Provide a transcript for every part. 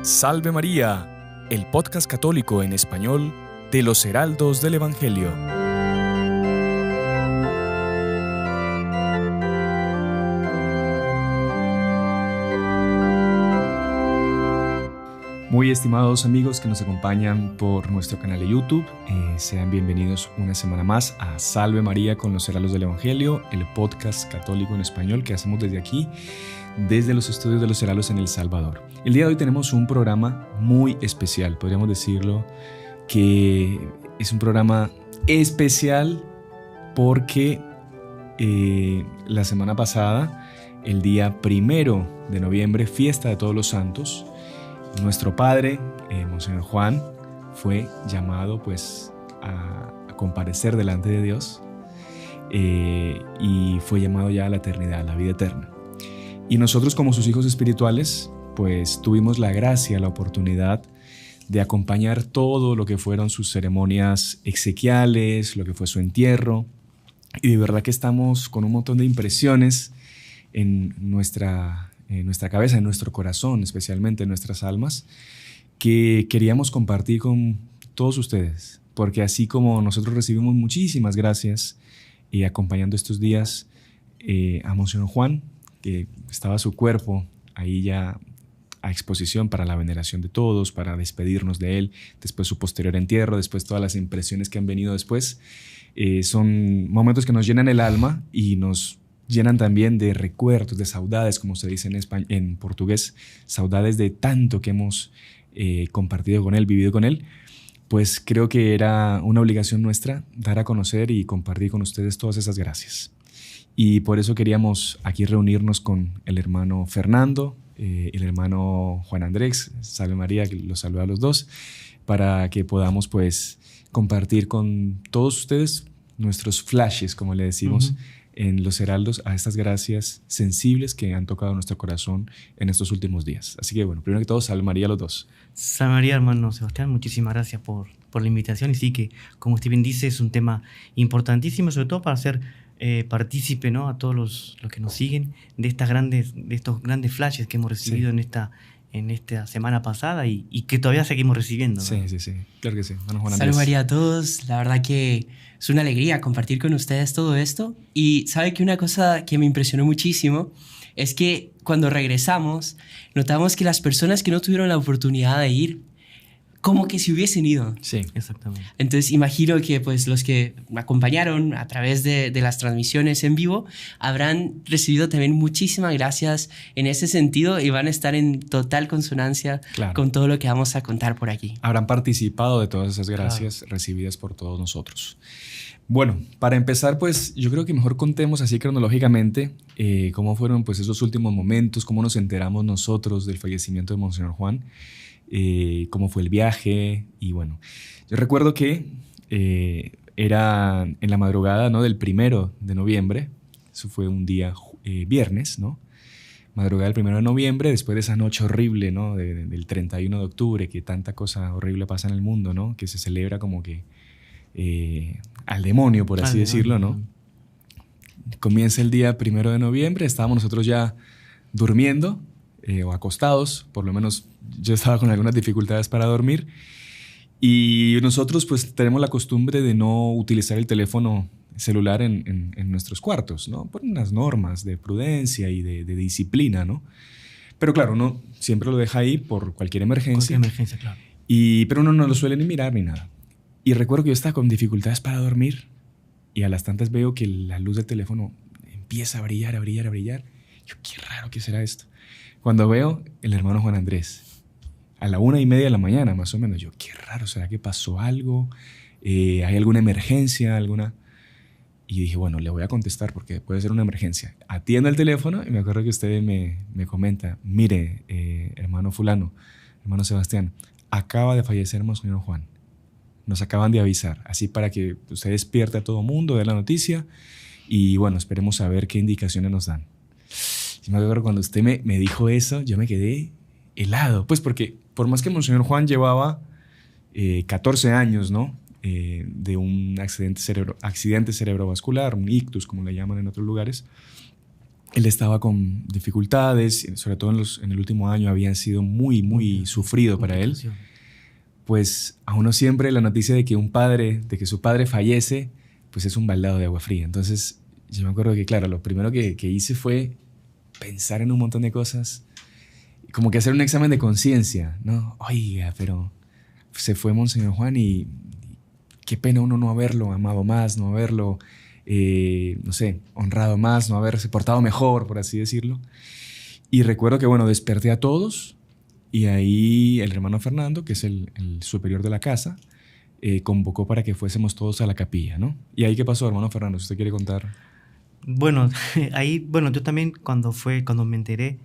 Salve María, el podcast católico en español de los Heraldos del Evangelio. Muy estimados amigos que nos acompañan por nuestro canal de YouTube, sean bienvenidos una semana más a Salve María con los Heraldos del Evangelio, el podcast católico en español que hacemos desde aquí, desde los estudios de los Heraldos en El Salvador. El día de hoy tenemos un programa muy especial, podríamos decirlo que es un programa especial porque la semana pasada, el día 1 de noviembre, fiesta de Todos los Santos, nuestro padre, Monseñor Juan, fue llamado pues a comparecer delante de Dios y fue llamado ya a la eternidad, a la vida eterna. Y nosotros como sus hijos espirituales pues tuvimos la gracia, la oportunidad de acompañar todo lo que fueron sus ceremonias exequiales, lo que fue su entierro, y de verdad que estamos con un montón de impresiones en nuestra cabeza, en nuestro corazón, especialmente en nuestras almas, que queríamos compartir con todos ustedes, porque así como nosotros recibimos muchísimas gracias acompañando estos días a Monseñor Juan, que estaba su cuerpo ahí ya a exposición para la veneración de todos, para despedirnos de él, después su posterior entierro, después todas las impresiones que han venido después, son momentos que nos llenan el alma y nos llenan también de recuerdos, de saudades, como se dice en portugués, saudades de tanto que hemos compartido con él, vivido con él. Pues creo que era una obligación nuestra dar a conocer y compartir con ustedes todas esas gracias. Y por eso queríamos aquí reunirnos con el hermano Fernando, el hermano Juan Andrés, Salve María, que los saluda a los dos, para que podamos pues compartir con todos ustedes nuestros flashes, como le decimos, en los heraldos, a estas gracias sensibles que han tocado nuestro corazón en estos últimos días. Así que bueno, primero que todo, Salve María a los dos. Salve María, hermano Sebastián, muchísimas gracias por la invitación. Y sí que, como usted bien dice, es un tema importantísimo, sobre todo para hacer partícipe, ¿no?, a todos los que nos siguen de estos grandes flashes que hemos recibido en esta semana pasada y que todavía seguimos recibiendo, ¿no? Sí, claro que sí. Bueno, Juan Andrés. Salve María a todos, la verdad que es una alegría compartir con ustedes todo esto. Y sabe que una cosa que me impresionó muchísimo es que cuando regresamos notamos que las personas que no tuvieron la oportunidad de ir, como que se hubiesen ido. Sí, exactamente. Entonces imagino que pues los que me acompañaron a través de las transmisiones en vivo habrán recibido también muchísimas gracias en ese sentido y van a estar en total consonancia con todo lo que vamos a contar por aquí. Habrán participado de todas esas gracias recibidas por todos nosotros. Bueno, para empezar, pues yo creo que mejor contemos así cronológicamente cómo fueron pues esos últimos momentos, cómo nos enteramos nosotros del fallecimiento de Monseñor Juan, cómo fue el viaje. Y bueno, yo recuerdo que era en la madrugada, ¿no?, del 1 de noviembre, eso fue un día viernes, ¿no? Madrugada del 1 de noviembre, después de esa noche horrible, ¿no?, del 31 de octubre, que tanta cosa horrible pasa en el mundo, ¿no?, que se celebra como que al demonio, por así decirlo, ¿no? Comienza el día 1 de noviembre, estábamos nosotros ya durmiendo o acostados, por lo menos yo estaba con algunas dificultades para dormir, y nosotros pues tenemos la costumbre de no utilizar el teléfono celular en nuestros cuartos, ¿no?, por unas normas de prudencia y de disciplina, ¿no? Pero claro, uno siempre lo deja ahí por cualquier emergencia. Claro. Pero uno no lo suele ni mirar ni nada. Y recuerdo que yo estaba con dificultades para dormir y a las tantas veo que la luz del teléfono empieza a brillar. Yo, qué raro, ¿qué será esto? Cuando veo el hermano Juan Andrés, a la 1:30 de la mañana más o menos, yo, qué raro, ¿será que pasó algo? ¿Hay alguna emergencia? Y dije, bueno, le voy a contestar porque puede ser una emergencia. Atiendo el teléfono y me acuerdo que usted me comenta, mire, hermano fulano, hermano Sebastián, acaba de fallecer Monseñor Juan. Nos acaban de avisar, así para que usted despierte a todo mundo, dé la noticia y bueno, esperemos a ver qué indicaciones nos dan. Y me acuerdo cuando usted me dijo eso, yo me quedé helado, pues porque por más que Monseñor Juan llevaba 14 años, ¿no?, de un accidente cerebrovascular, un ictus como le llaman en otros lugares, él estaba con dificultades, sobre todo en el último año había sido muy, muy sufrido para él. Pues a uno siempre la noticia de que su padre fallece, pues es un baldado de agua fría. Entonces yo me acuerdo que, claro, lo primero que hice fue pensar en un montón de cosas, como que hacer un examen de conciencia, ¿no? Oiga, pero se fue Monseñor Juan y qué pena uno no haberlo amado más, no haberlo, no sé, honrado más, no haberse portado mejor, por así decirlo. Y recuerdo que, bueno, desperté a todos y ahí el hermano Fernando, que es el superior de la casa, convocó para que fuésemos todos a la capilla, ¿no? ¿Y ahí qué pasó, hermano Fernando? Si usted quiere contar. Bueno, ahí, yo también cuando me enteré,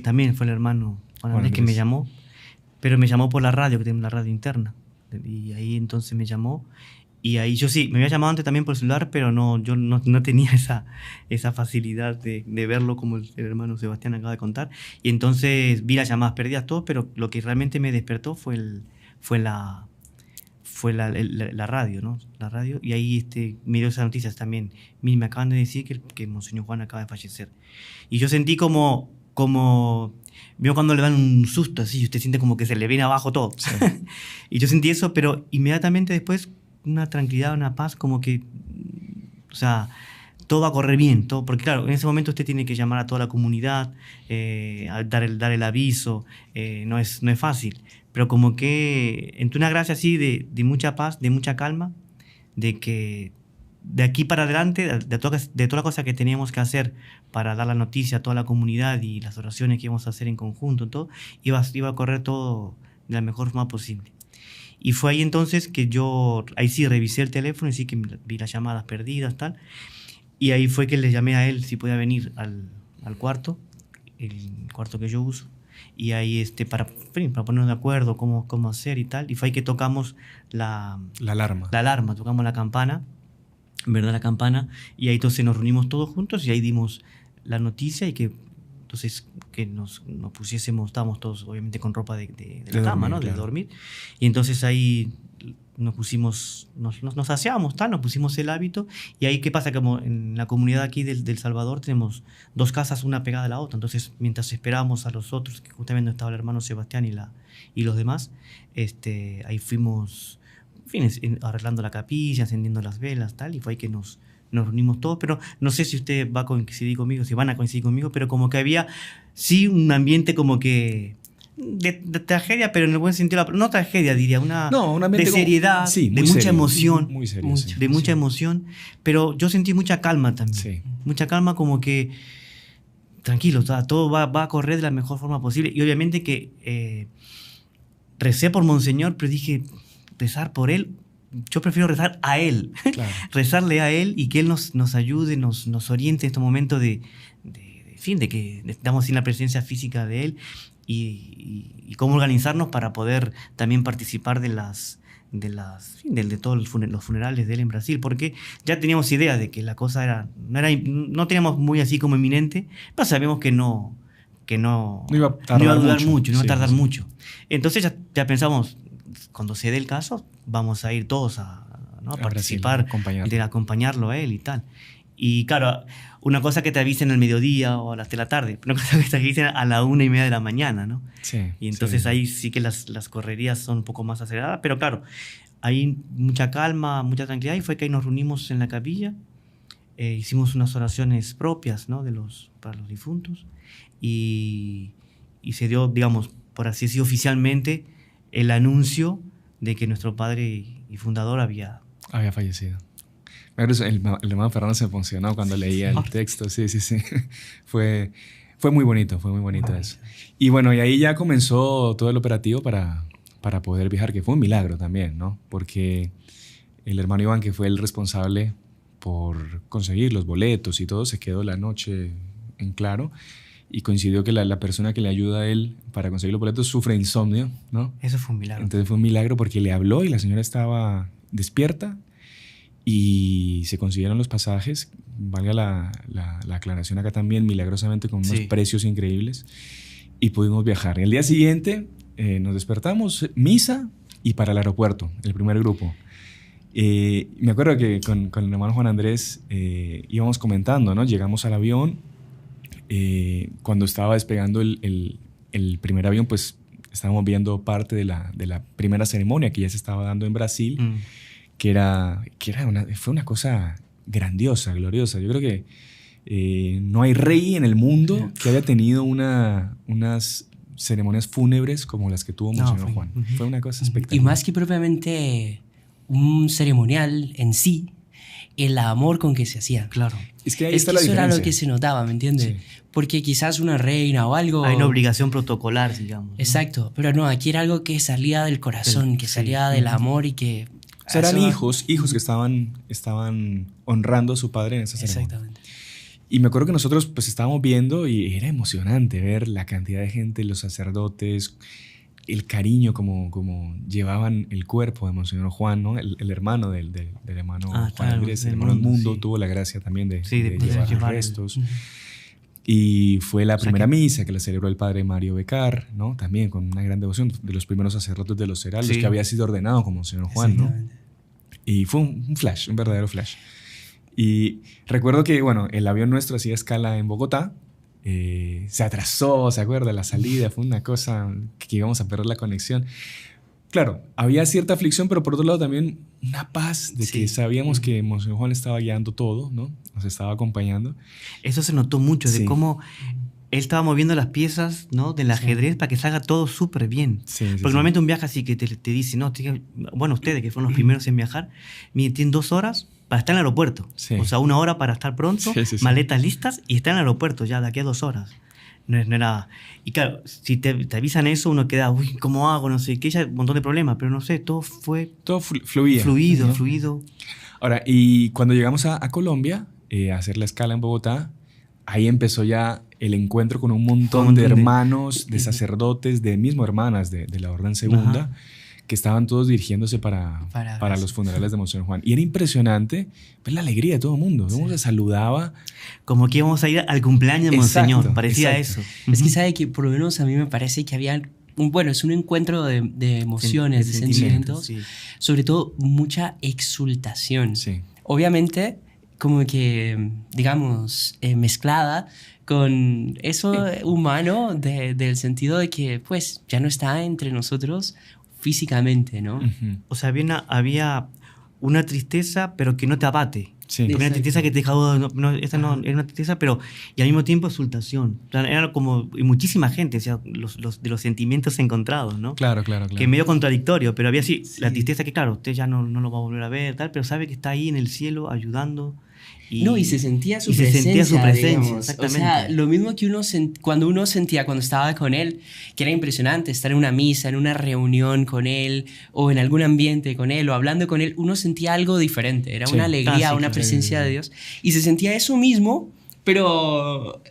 también fue el hermano Juan Andrés que me llamó, pero me llamó por la radio, que tengo la radio interna. Y ahí entonces me llamó. Y ahí yo sí, me había llamado antes también por el celular, pero yo no tenía esa facilidad de verlo como el hermano Sebastián acaba de contar. Y entonces vi las llamadas perdidas todas, pero lo que realmente me despertó fue la radio, ¿no? La radio. Y ahí me dio esas noticias también. Me acaban de decir que Monseñor Juan acaba de fallecer. Y yo sentí como veo cuando le dan un susto así, usted siente como que se le viene abajo todo. Sí. Y yo sentí eso, pero inmediatamente después una tranquilidad, una paz, como que, o sea, todo va a correr bien, todo, porque claro, en ese momento usted tiene que llamar a toda la comunidad, dar el aviso, no es fácil, pero como que entre una gracia así de mucha paz, de mucha calma, de que de aquí para adelante, de toda la cosa que teníamos que hacer para dar la noticia a toda la comunidad y las oraciones que íbamos a hacer en conjunto, todo, iba a correr todo de la mejor forma posible. Y fue ahí entonces que ahí sí revisé el teléfono y sí que vi las llamadas perdidas, tal. Y ahí fue que le llamé a él si podía venir al cuarto, el cuarto que yo uso. Y ahí para ponernos de acuerdo cómo hacer y tal. Y fue ahí que tocamos la alarma, tocamos la campana. ¿Verdad? La campana, y ahí entonces nos reunimos todos juntos y ahí dimos la noticia y que entonces que nos pusiésemos, estábamos todos obviamente con ropa de la cama, ¿no? Claro. De dormir, y entonces ahí nos pusimos, nos aseamos, nos pusimos el hábito, y ahí qué pasa, como en la comunidad aquí del Salvador tenemos 2 casas una pegada a la otra, entonces mientras esperábamos a los otros, que justamente estaba el hermano Sebastián y los demás, ahí fuimos arreglando la capilla, encendiendo las velas, tal, y fue ahí que nos reunimos todos, pero no sé si usted va a coincidir conmigo, si van a coincidir conmigo, pero como que había, sí, un ambiente como que de tragedia, pero en el buen sentido, no tragedia, diría, un ambiente de seriedad, sí, de mucha emoción, muy serio, sí. De mucha emoción, pero yo sentí mucha calma también, sí. Mucha calma, como que tranquilo, todo va a correr de la mejor forma posible, y obviamente que recé por Monseñor, pero dije, rezar por él, yo prefiero rezar a él, claro. Rezarle a él y que él nos ayude, nos oriente en estos momentos de que estamos sin la presencia física de él y cómo organizarnos para poder también participar de todos los funerales de él en Brasil, porque ya teníamos idea de que la cosa no teníamos muy así como inminente, pero sabíamos que no iba a durar mucho, no iba a tardar mucho. Entonces ya pensamos, cuando se dé el caso, vamos a ir todos a participar, de acompañarlo a él y tal. Y claro, una cosa que te avisen al mediodía o hasta la tarde, una cosa que te avisen a la 1:30 de la mañana, ¿no? Sí. Y entonces ahí sí que las correrías son un poco más aceleradas, pero claro, hay mucha calma, mucha tranquilidad, y fue que ahí nos reunimos en la capilla, hicimos unas oraciones propias, ¿no? para los difuntos, y se dio, digamos, por así decirlo, oficialmente el anuncio de que nuestro padre y fundador había fallecido. El hermano Fernando se emocionó cuando leía el texto. Sí. Fue muy bonito, eso. Y bueno, y ahí ya comenzó todo el operativo para poder viajar, que fue un milagro también, ¿no? Porque el hermano Iván, que fue el responsable por conseguir los boletos y todo, se quedó la noche en claro. Y coincidió que la persona que le ayuda a él para conseguir los boletos sufre insomnio, ¿no? Eso fue un milagro. Entonces fue un milagro porque le habló y la señora estaba despierta y se consiguieron los pasajes, valga la aclaración acá también, milagrosamente con unos precios increíbles, y pudimos viajar. El día siguiente nos despertamos, misa y para el aeropuerto, el primer grupo. Me acuerdo que con el hermano Juan Andrés íbamos comentando, ¿no? Llegamos al avión cuando estaba despegando el primer avión, pues estábamos viendo parte de la primera ceremonia que ya se estaba dando en Brasil, que fue una cosa grandiosa, gloriosa. Yo creo que no hay rey en el mundo que haya tenido unas ceremonias fúnebres como las que tuvo Monseñor Juan. Fue una cosa espectacular. Y más que propiamente un ceremonial en sí, el amor con que se hacía. Claro. Es que ahí Es está que la eso diferencia. era lo que se notaba, ¿me entiendes? Sí. Porque quizás una reina o algo... Hay una obligación protocolar, digamos, ¿no? Exacto, pero no, aquí era algo que salía del corazón, que salía del amor y que... O sea, eran eso- hijos que estaban honrando a su padre en esa ceremonia. Exactamente. Y me acuerdo que nosotros pues estábamos viendo y era emocionante ver la cantidad de gente, los sacerdotes, el cariño como llevaban el cuerpo de Monseñor Juan, ¿no? El hermano del hermano Juan claro, Andrés, el del hermano mundo, Mundo, sí. tuvo la gracia también de poder llevar llevar restos. Y fue la sea primera que- misa que la celebró el padre Mario Becar, ¿no? También con una gran devoción, de los primeros sacerdotes de los Heraldos, Sí. que había sido ordenado como Monseñor Juan, ¿no? Exactamente. Y fue un flash, un verdadero flash. Y recuerdo que, bueno, el avión nuestro hacía escala en Bogotá. Se atrasó, ¿se acuerda? La salida fue una cosa que íbamos a perder la conexión. Claro, había cierta aflicción, pero por otro lado también una paz de que sabíamos que Monseñor Juan estaba guiando todo, ¿no? Nos estaba acompañando. Eso se notó mucho, de Sí. cómo él estaba moviendo las piezas, ¿no? Del ajedrez para que salga todo súper bien. Sí, Porque normalmente un viaje así que te dice, no, bueno, ustedes que fueron los primeros en viajar, miren, tienen 2 horas para estar en el aeropuerto. Sí. O sea, 1 hora para estar pronto, Sí. maletas listas y estar en el aeropuerto ya de aquí a 2 horas. No era... Y claro, si te avisan eso, uno queda, uy, ¿cómo hago? No sé, que ya un montón de problemas, pero no sé, todo fue Todo fluía. fluido. Ahora, y cuando llegamos a Colombia, a hacer la escala en Bogotá, ahí empezó ya el encuentro con un montón de hermanos, de sacerdotes, de mismo hermanas de la Orden Segunda, que estaban todos dirigiéndose para los funerales de Monseñor Juan. Y era impresionante ver la alegría de todo el mundo. Todo el mundo se saludaba. Como que íbamos a ir al cumpleaños de Exacto, Monseñor, parecía exacto. eso. Es que sabe que por lo menos a mí me parece que había... Bueno, es un encuentro de emociones, de sentimientos, sí. sobre todo mucha exultación. Sí. Obviamente, como que, digamos, mezclada con eso humano del sentido de que, pues, ya no está entre nosotros físicamente, ¿no? Ujú. O sea, había una tristeza, pero que no te abate. Sí. Una Exacto. tristeza que te deja, esta no, era una tristeza, pero y al mismo tiempo exultación. O sea, era como y muchísima gente, o sea, de los sentimientos encontrados, ¿no? Claro. Que medio contradictorio, pero había sí, la tristeza que, claro, usted ya no lo va a volver a ver, tal, pero sabe que está ahí en el cielo ayudando. Y se sentía su y se presencia. sentía su presencia, digamos. exactamente. O sea, lo mismo que cuando uno sentía cuando estaba con él, que era impresionante estar en una misa, en una reunión con él, o en algún ambiente con él, o hablando con él, uno sentía algo diferente. Era Sí. una alegría, sí, una claro. presencia de Dios. Y se sentía eso mismo, pero,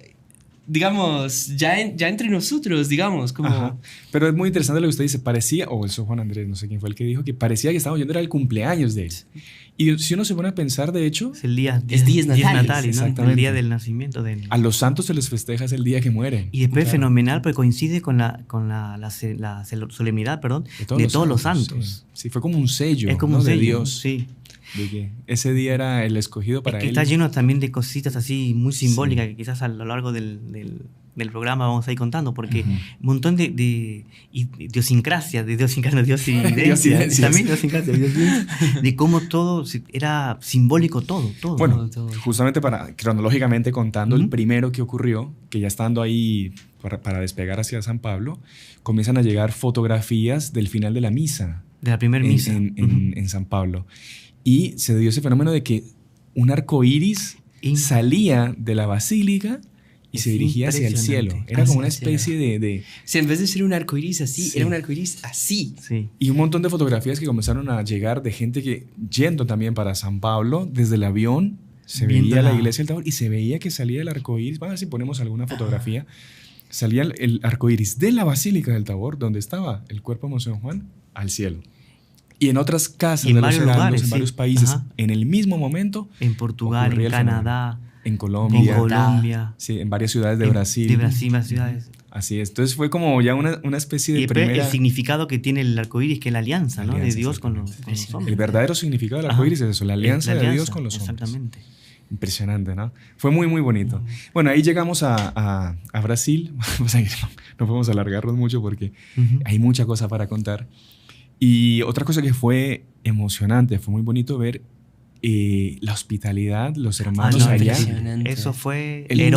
digamos, ya entre nosotros, digamos, como... Ajá. Pero es muy interesante lo que usted dice. Parecía, o el San Juan Andrés, no sé quién fue el que dijo, que parecía que estábamos yendo, era el cumpleaños de él. Y si uno se pone a pensar, de hecho, Es el día, Es días natales, natales, ¿no? exactamente. El día del nacimiento de él. a los santos se les festeja el día que mueren. Y después es Claro. fenomenal porque coincide con la solemnidad, perdón, de todos los santos. Sí. Sí, fue como un sello, Es como ¿no? un sello, de Dios. sí. De que ese día era el escogido para Es que él. está lleno también de cositas así muy simbólicas que quizás a lo largo del programa vamos a ir contando, porque un montón de idiosincrasia, de Diosidencias. también idiosincrasia, de cómo todo era simbólico, todo. Bueno, todo. justamente cronológicamente contando el primero que ocurrió, que ya estando ahí para despegar hacia San Pablo, comienzan a llegar fotografías del final de la misa. De la primera misa. En San Pablo. Y se dio ese fenómeno de que un arco iris salía de la basílica y se dirigía hacia el cielo. Era como una especie de... O sea, en vez de ser un arcoíris así, Sí. era un arcoíris así. Sí. Y un montón de fotografías que comenzaron a llegar de gente que, yendo también para San Pablo, desde el avión, se Viendo veía la la- iglesia del Tabor y se veía que salía el arco iris. Vamos a ver si ponemos alguna fotografía. Salía el arco iris de la Basílica del Tabor, donde estaba el cuerpo de Monseñor Juan, al cielo. Y en otras casas Y en de los varios heraldos, lugares, en sí. varios países, Ajá. en el mismo momento, En Portugal, ocurría en el fenómeno. Canadá, en en Colombia, Colombia, sí, en varias ciudades de en- Brasil. de Brasil, varias ciudades. Así es. Entonces fue como ya una especie Y de después primera... el significado que tiene el arco iris, que es la alianza, ¿no? Alianza, de Dios con los exactamente. hombres. El verdadero significado del arco iris es eso, la alianza de Dios con los hombres. Exactamente. Impresionante, ¿no? Fue muy, muy bonito. Bueno, ahí llegamos a Brasil. No podemos alargarnos mucho porque hay mucha cosa para contar. Y otra cosa que fue emocionante, fue muy bonito ver la hospitalidad, los hermanos allá. Eso fue El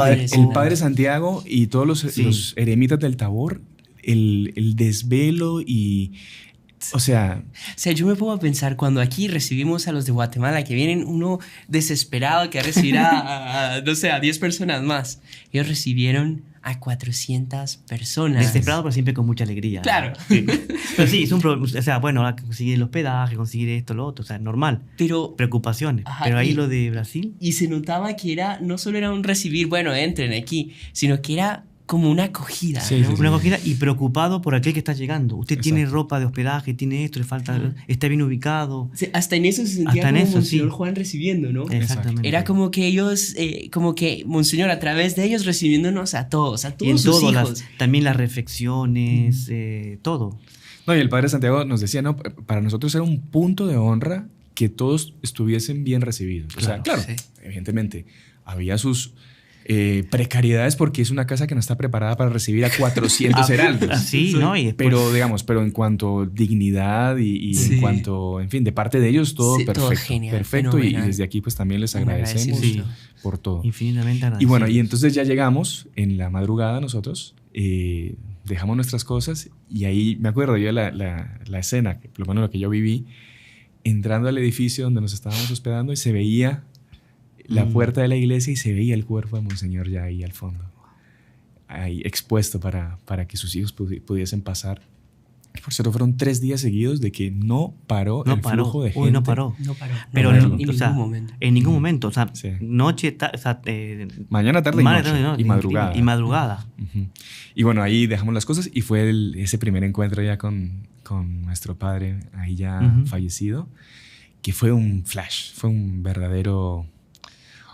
padre Santiago y todos los eremitas del Tabor, el desvelo y... O sea, yo me pongo a pensar, cuando aquí recibimos a los de Guatemala, que vienen uno desesperado que recibirá no sé, a 10 personas más. Ellos recibieron a 400 personas. Desesperado, pero siempre con mucha alegría. Claro. Sí. Pero sí, es un problema. O sea, bueno, conseguir el hospedaje, conseguir esto, lo otro, o sea, normal. Pero, preocupaciones. Ajá, pero ahí lo de Brasil. Y se notaba que no solo era un recibir, bueno, entren aquí, sino que era como una acogida. Sí, ¿no? sí, Una acogida y preocupado por aquel que está llegando. Usted Exacto. tiene ropa de hospedaje, tiene esto, le falta, está bien ubicado. Sí, hasta en eso se sentía Hasta en como eso, Monseñor sí. Juan recibiendo, ¿no? Exactamente. Era como que ellos, como que Monseñor a través de ellos recibiéndonos a todos y en sus todo, hijos. también las reflexiones, todo. no, y el padre Santiago nos decía, no, para nosotros era un punto de honra que todos estuviesen bien recibidos. O sea, claro, sí. evidentemente, había sus precariedades porque es una casa que no está preparada para recibir a 400 heraldos. Sí, ¿no? Y después, Pero en cuanto a dignidad y Sí. en cuanto, en fin, de parte de ellos, todo Sí, todo perfecto. genial, Perfecto, y fenomenal. desde aquí pues también les Un agradecemos agradecimiento. por todo. infinitamente Y agradecido. bueno, y entonces ya llegamos en la madrugada nosotros, dejamos nuestras cosas y ahí me acuerdo yo la escena, por lo menos lo que yo viví, entrando al edificio donde nos estábamos hospedando y se veía la puerta de la iglesia y se veía el cuerpo de Monseñor ya ahí al fondo, ahí expuesto para que sus hijos pudiesen pasar. Por cierto, fueron 3 días seguidos de que no paró el flujo de gente. No paró. No paró. Pero No, en en ningún momento. En ningún momento. O sea, Sí. noche, o sea, Mañana, tarde y noche, y madrugada. Y madrugada. Ujú. Y bueno, ahí dejamos las cosas y fue ese primer encuentro ya con nuestro padre ahí ya fallecido, que fue un flash, fue un verdadero...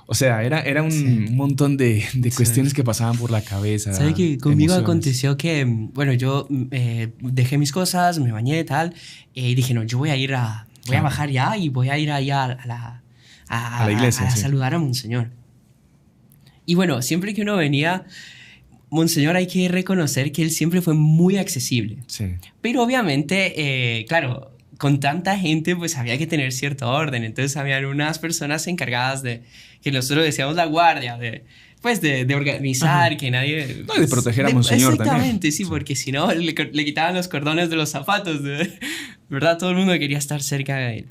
O sea, era un montón de cuestiones que pasaban por la cabeza. ¿Sabe que conmigo emociones. aconteció que, bueno, yo dejé mis cosas, me bañé y tal, y dije, no, yo voy a bajar ya y voy a ir allá a la iglesia, a sí. saludar a Monseñor. Y bueno, siempre que uno venía, Monseñor, hay que reconocer que él siempre fue muy accesible. Sí. Pero obviamente, claro, con tanta gente, pues había que tener cierto orden. Entonces, habían unas personas encargadas de, que nosotros decíamos la guardia, de organizar, que nadie... No, y de proteger a Monseñor exactamente, también. sí, porque si no, le quitaban los cordones de los zapatos, ¿verdad? Todo el mundo quería estar cerca de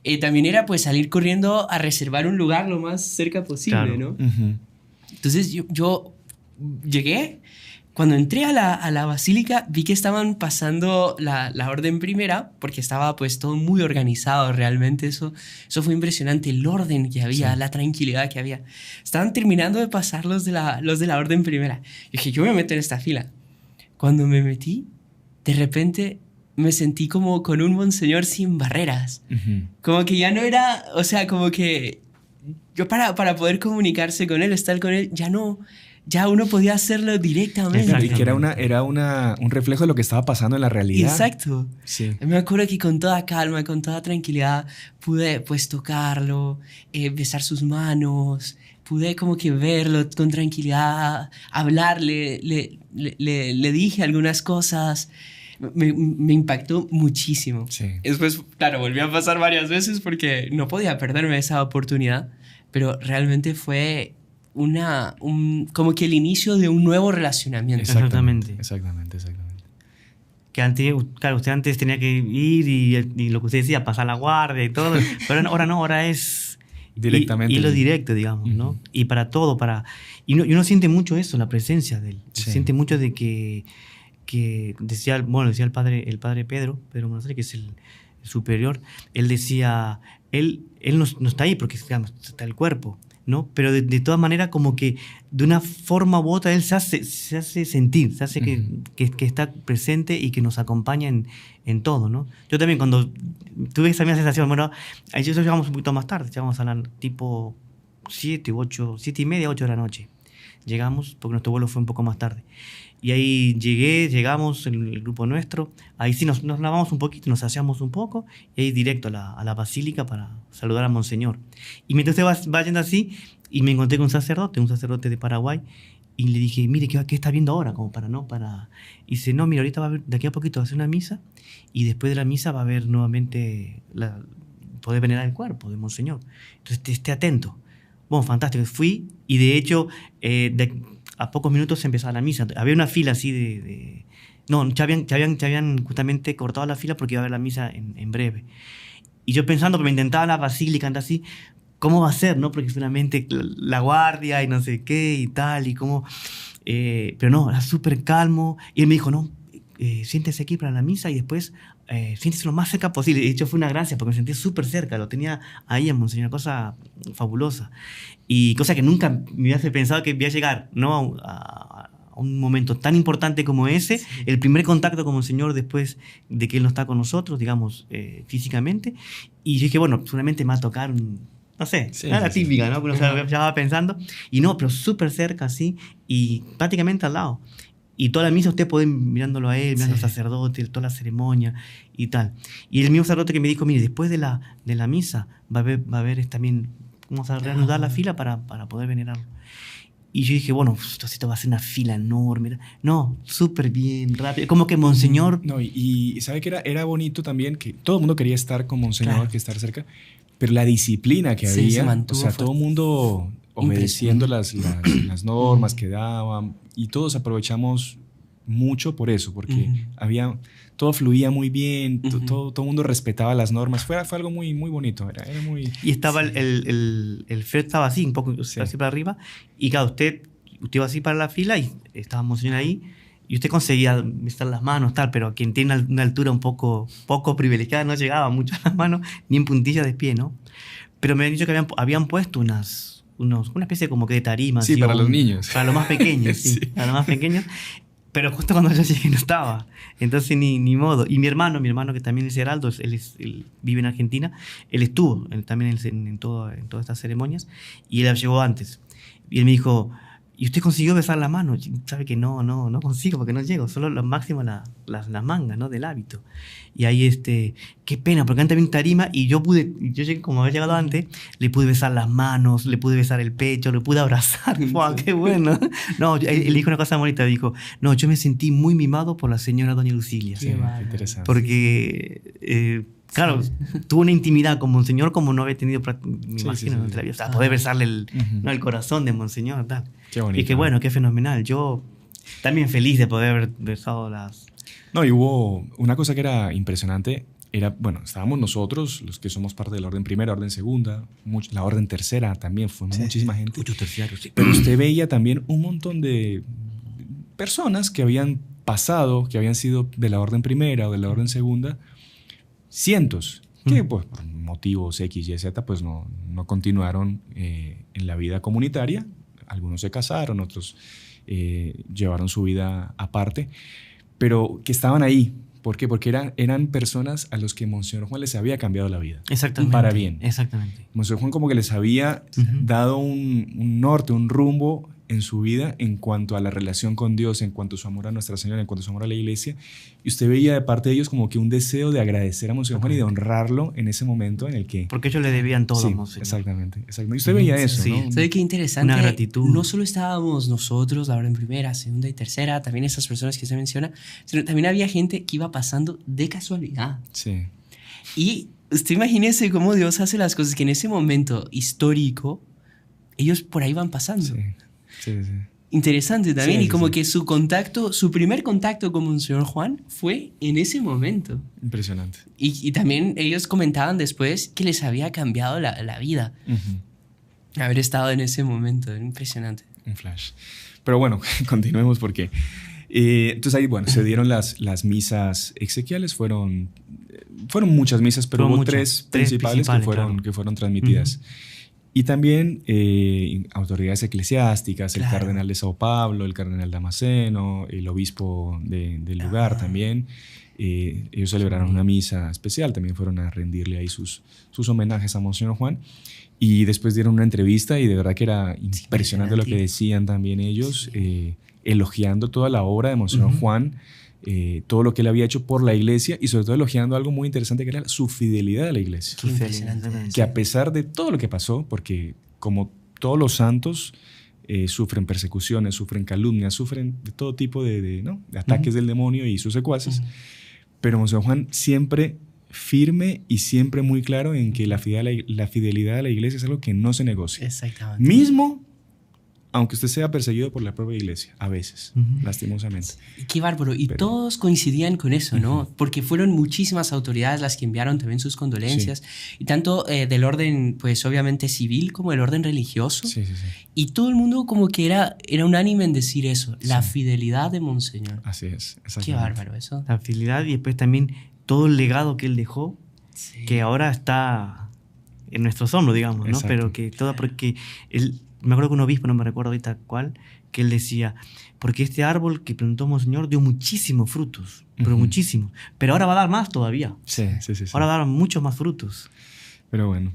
él. También era, pues, salir corriendo a reservar un lugar lo más cerca posible, Claro. ¿no? Ujú. Entonces, yo llegué. Cuando entré a la basílica, vi que estaban pasando la orden primera, porque estaba pues todo muy organizado realmente. Eso fue impresionante, el orden que había, la tranquilidad que había. Estaban terminando de pasar los de la orden primera. Y dije, yo me meto en esta fila. Cuando me metí, de repente me sentí como con un Monseñor sin barreras. Ujú. Como que ya no era, o sea, como que yo para poder comunicarse con él, estar con él, ya uno podía hacerlo directamente. Claro, y que era un reflejo de lo que estaba pasando en la realidad. Exacto. Sí. Me acuerdo que con toda calma, con toda tranquilidad, pude pues tocarlo, besar sus manos, pude como que verlo con tranquilidad, hablarle, le dije algunas cosas. Me impactó muchísimo. Sí. Después, claro, volví a pasar varias veces porque no podía perderme esa oportunidad, pero realmente fue como que el inicio de un nuevo relacionamiento. Exactamente. Exactamente. Que antes, claro, usted antes tenía que ir y lo que usted decía, pasar la guardia y todo, pero ahora no, ahora es Directamente. y lo directo, digamos, ¿no? Y para todo, y uno siente mucho eso, la presencia de él. Sí. Siente mucho de que decía el padre Pedro Monastre, que es el superior, él decía, él no está ahí porque, digamos, está el cuerpo, ¿no? Pero de todas maneras, como que de una forma u otra él se hace sentir, se hace que está presente y que nos acompaña en todo, ¿no? Yo también cuando tuve esa misma sensación, bueno, nosotros llegamos un poquito más tarde, llegamos a la tipo 7 y media, 8 de la noche. Llegamos, porque nuestro vuelo fue un poco más tarde. Y ahí llegamos, el grupo nuestro, ahí sí nos lavamos un poquito, nos aseamos un poco, y ahí directo a la basílica para saludar a Monseñor. Y mientras usted va yendo así, y me encontré con un sacerdote de Paraguay, y le dije, mire, ¿qué está viendo ahora? Como Y dice, no, mira, ahorita va a haber, de aquí a poquito va a hacer una misa, y después de la misa va a haber nuevamente poder venerar el cuerpo de Monseñor. Entonces, esté atento. Bueno, fantástico. Fui, y de hecho, a pocos minutos empezaba la misa. Había una fila así no, ya habían justamente cortado la fila porque iba a haber la misa en breve. Y yo pensando, que me intentaba la basílica, anda así, ¿cómo va a ser, no? Porque finalmente la guardia y no sé qué y tal, y cómo... pero no, era súper calmo. Y él me dijo, no, siéntese aquí para la misa y después siéntese lo más cerca posible. De hecho, fue una gracia porque me sentí súper cerca. Lo tenía ahí en Monseñor, una cosa fabulosa. Y cosa que nunca me hubiese pensado que iba a llegar, ¿no? A un momento tan importante como ese, sí. El primer contacto con Monseñor después de que Él no está con nosotros, digamos, físicamente. Y yo dije, bueno, seguramente me va a tocar no sé, la típica, ¿no? Uno ya va pensando. Y no, pero súper cerca, así, y prácticamente al lado. Y toda la misa usted puede ir mirándolo a él, mirando al sacerdote, toda la ceremonia y tal. Y el mismo sacerdote que me dijo, mire, después de la misa va a haber también, vamos a reanudar la fila para poder venerarlo. Y yo dije, bueno, esto va a ser una fila enorme. No, súper bien, rápido. Como que Monseñor... No, y sabe que era bonito también, que todo el mundo quería estar con Monseñor, claro, que estar cerca, pero la disciplina que había, o sea, todo el mundo obedeciendo las normas que daban, y todos aprovechamos mucho por eso, porque todo fluía muy bien, todo el mundo respetaba las normas, fue algo muy, muy bonito, era muy... Y estaba el FED estaba así, un poco así para arriba, y claro, usted iba así para la fila y estaba Monseñor ahí, y usted conseguía besar las manos, tal, pero quien tiene una altura un poco privilegiada no llegaba mucho a las manos, ni en puntilla de pie, ¿no? Pero me han dicho que habían puesto una especie como que de tarima. Sí, para los niños. Para los más pequeños, sí. Para los más pequeños. Pero justo cuando yo llegué no estaba. Entonces ni modo. Y mi hermano que también es heraldo, él vive en Argentina, él estuvo también en todas estas ceremonias, y él llegó antes. Y él me dijo, ¿y usted consiguió besar la mano? Sabe que no consigo porque no llego, solo lo máximo las mangas, ¿no? Del hábito. Y ahí qué pena, porque antes había un tarima y yo llegué, como había llegado antes, le pude besar las manos, le pude besar el pecho, le pude abrazar. ¡Wow, qué bueno! No, él dijo una cosa bonita, dijo, no, yo me sentí muy mimado por la señora doña Lucilia. Sí, qué interesante. Porque... claro, tuvo una intimidad con Monseñor como no había tenido, me imagino, entre la vida. O sea, poder besarle el corazón de Monseñor, tal. Qué bonito. Y qué bueno, qué fenomenal. Yo también feliz de poder haber besado las... No, y hubo una cosa que era impresionante. Estábamos nosotros, los que somos parte de la orden primera, orden segunda, la orden tercera también, fue muchísima gente. Muchos terciarios, sí. Pero usted veía también un montón de personas que habían pasado, que habían sido de la orden primera o de la orden segunda, cientos, que pues, por motivos X, Y, Z, pues no continuaron en la vida comunitaria. Algunos se casaron, otros llevaron su vida aparte, pero que estaban ahí. ¿Por qué? Porque eran personas a los que Monseñor Juan les había cambiado la vida. Exactamente. Para bien. Exactamente. Monseñor Juan como que les había dado un norte, un rumbo en su vida en cuanto a la relación con Dios, en cuanto a su amor a Nuestra Señora, en cuanto a su amor a la Iglesia. Y usted veía de parte de ellos como que un deseo de agradecer a Monseñor Juan y de honrarlo en ese momento en el que... Porque ellos le debían todo a Monseñor. Exactamente. Y usted veía eso, sí. ¿no? ¿Sabe qué interesante? Una gratitud. No solo estábamos nosotros, la orden primera, segunda y tercera, también esas personas que se menciona, sino también había gente que iba pasando de casualidad. Sí. Y usted imagínese cómo Dios hace las cosas que en ese momento histórico ellos por ahí van pasando. Sí. Interesante también, Sí, y como sí. que su primer contacto con Monseñor Juan fue en ese momento. Impresionante. Y también ellos comentaban después que les había cambiado la vida haber estado en ese momento. Impresionante. Un flash. Pero bueno, continuemos porque... entonces ahí, se dieron las misas exequiales, fueron muchas misas, pero hubo tres principales que fueron transmitidas. Y también autoridades eclesiásticas, el cardenal de Sao Paulo, el cardenal Damasceno, el obispo del lugar también. Ellos celebraron una misa especial, también fueron a rendirle ahí sus homenajes a Monseñor Juan. Y después dieron una entrevista y de verdad que era impresionante lo que decían también ellos, elogiando toda la obra de Monseñor Juan, todo lo que él había hecho por la iglesia y sobre todo elogiando algo muy interesante que era su fidelidad a la iglesia. Que a pesar de todo lo que pasó, porque como todos los santos sufren persecuciones, sufren calumnias, sufren de todo tipo de ataques del demonio y sus secuaces. Pero Monseñor Juan siempre firme y siempre muy claro en que la fidelidad a la iglesia es algo que no se negocia. Exactamente. Mismo aunque usted sea perseguido por la propia iglesia, a veces, lastimosamente. Qué bárbaro. Y todos coincidían con eso, ¿no? Porque fueron muchísimas autoridades las que enviaron también sus condolencias. Sí. Y tanto del orden, pues obviamente civil, como del orden religioso. Sí. Y todo el mundo como que era unánime en decir eso, la fidelidad de Monseñor. Así es, exactamente. Qué bárbaro eso. La fidelidad y después también todo el legado que él dejó, que ahora está en nuestros hombros, digamos, ¿no? Pero que todo, porque él... Me acuerdo que un obispo, no me recuerdo ahorita cuál, que él decía, porque este árbol que plantó Monseñor dio muchísimos frutos, pero muchísimos. Pero ahora va a dar más todavía. Sí. Ahora va a dar muchos más frutos. Pero bueno.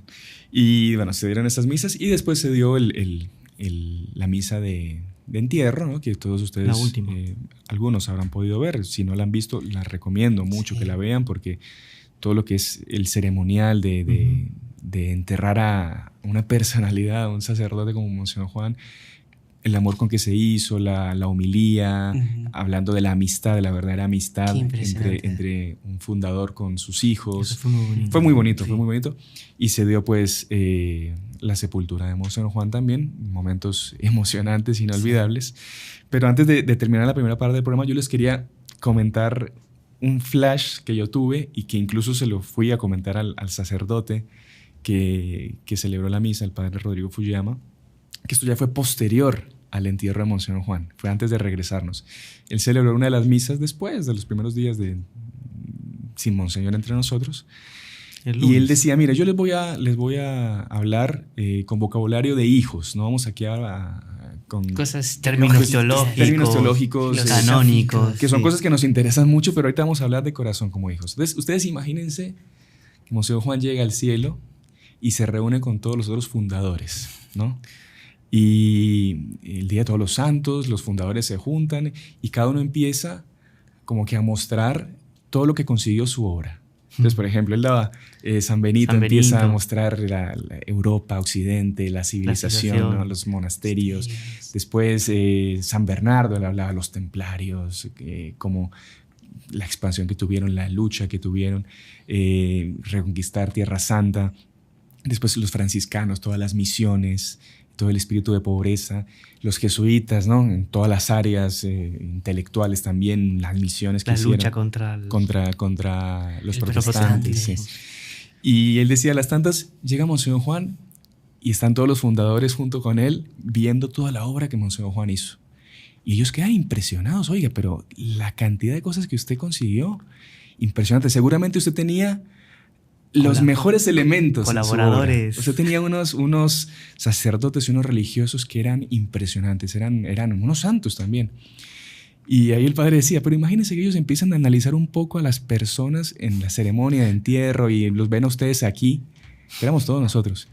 Y bueno, se dieron estas misas y después se dio la misa de entierro, ¿no? Que todos ustedes, la última. Algunos habrán podido ver. Si no la han visto, la recomiendo mucho que la vean, porque todo lo que es el ceremonial de enterrar a una personalidad, a un sacerdote como Monseñor Juan, el amor con que se hizo, la homilía, hablando de la amistad, de la verdadera amistad entre un fundador con sus hijos. Eso fue muy bonito. Fue muy bonito. Y se dio pues la sepultura de Monseñor Juan también, momentos emocionantes, inolvidables. Sí. Pero antes de terminar la primera parte del programa, yo les quería comentar un flash que yo tuve y que incluso se lo fui a comentar al sacerdote que celebró la misa, el padre Rodrigo Fujiyama, que esto ya fue posterior al entierro de Monseñor Juan, fue antes de regresarnos. Él celebró una de las después de los primeros días sin Monseñor entre nosotros. Y él decía, mira, yo les voy a hablar con vocabulario de hijos, no vamos aquí con términos teológicos, canónicos, que son cosas que nos interesan mucho, pero ahorita vamos a hablar de corazón como hijos. Entonces, ustedes imagínense que Monseñor Juan llega al cielo y se reúne con todos los otros fundadores, ¿no? Y el día de todos los santos, los fundadores se juntan y cada uno empieza como que a mostrar todo lo que consiguió su obra. Entonces, por ejemplo, él daba San Benito empieza a mostrar la Europa, Occidente, la civilización, ¿no? Los monasterios. Sí. Después San Bernardo, él hablaba de los templarios, como la expansión que tuvieron, la lucha que tuvieron, reconquistar Tierra Santa. Después los franciscanos, todas las misiones, todo el espíritu de pobreza, los jesuitas, ¿no? En todas las áreas intelectuales también, las misiones que hicieron. La lucha contra los protestantes. Sí. Y él decía, a las tantas, llega Monseñor Juan y están todos los fundadores junto con él viendo toda la obra que Monseñor Juan hizo. Y ellos quedan impresionados, oiga, pero la cantidad de cosas que usted consiguió, impresionante. Seguramente usted tenía los mejores elementos, colaboradores. Usted tenía unos sacerdotes y unos religiosos que eran impresionantes, eran unos santos también. Y ahí el padre decía, pero imagínense que ellos empiezan a analizar un poco a las personas en la ceremonia de entierro y los ven a ustedes aquí, que éramos todos nosotros,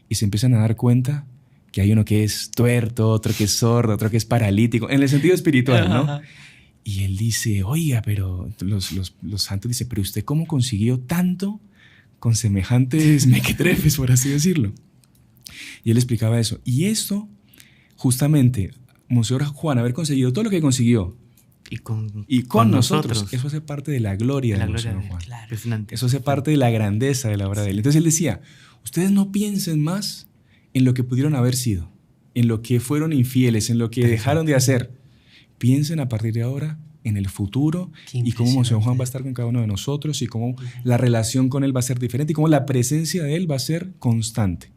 y se empiezan a dar cuenta que hay uno que es tuerto, otro que es sordo, otro que es paralítico, en el sentido espiritual, ¿no? Y él dice, oiga, pero los santos dicen, pero usted ¿cómo consiguió tanto con semejantes mequetrefes, por así decirlo? Y él explicaba eso. Y esto, justamente, Monseñor Juan, haber conseguido todo lo que consiguió y con nosotros, eso hace parte de la gloria de Monseñor Juan. Claro, eso hace parte de la grandeza de la obra de él. Entonces él decía, ustedes no piensen más en lo que pudieron haber sido, en lo que fueron infieles, en lo que dejaron de hacer. Piensen a partir de ahora en el futuro y cómo Monseñor Juan va a estar con cada uno de nosotros y cómo la relación con él va a ser diferente y cómo la presencia de él va a ser constante.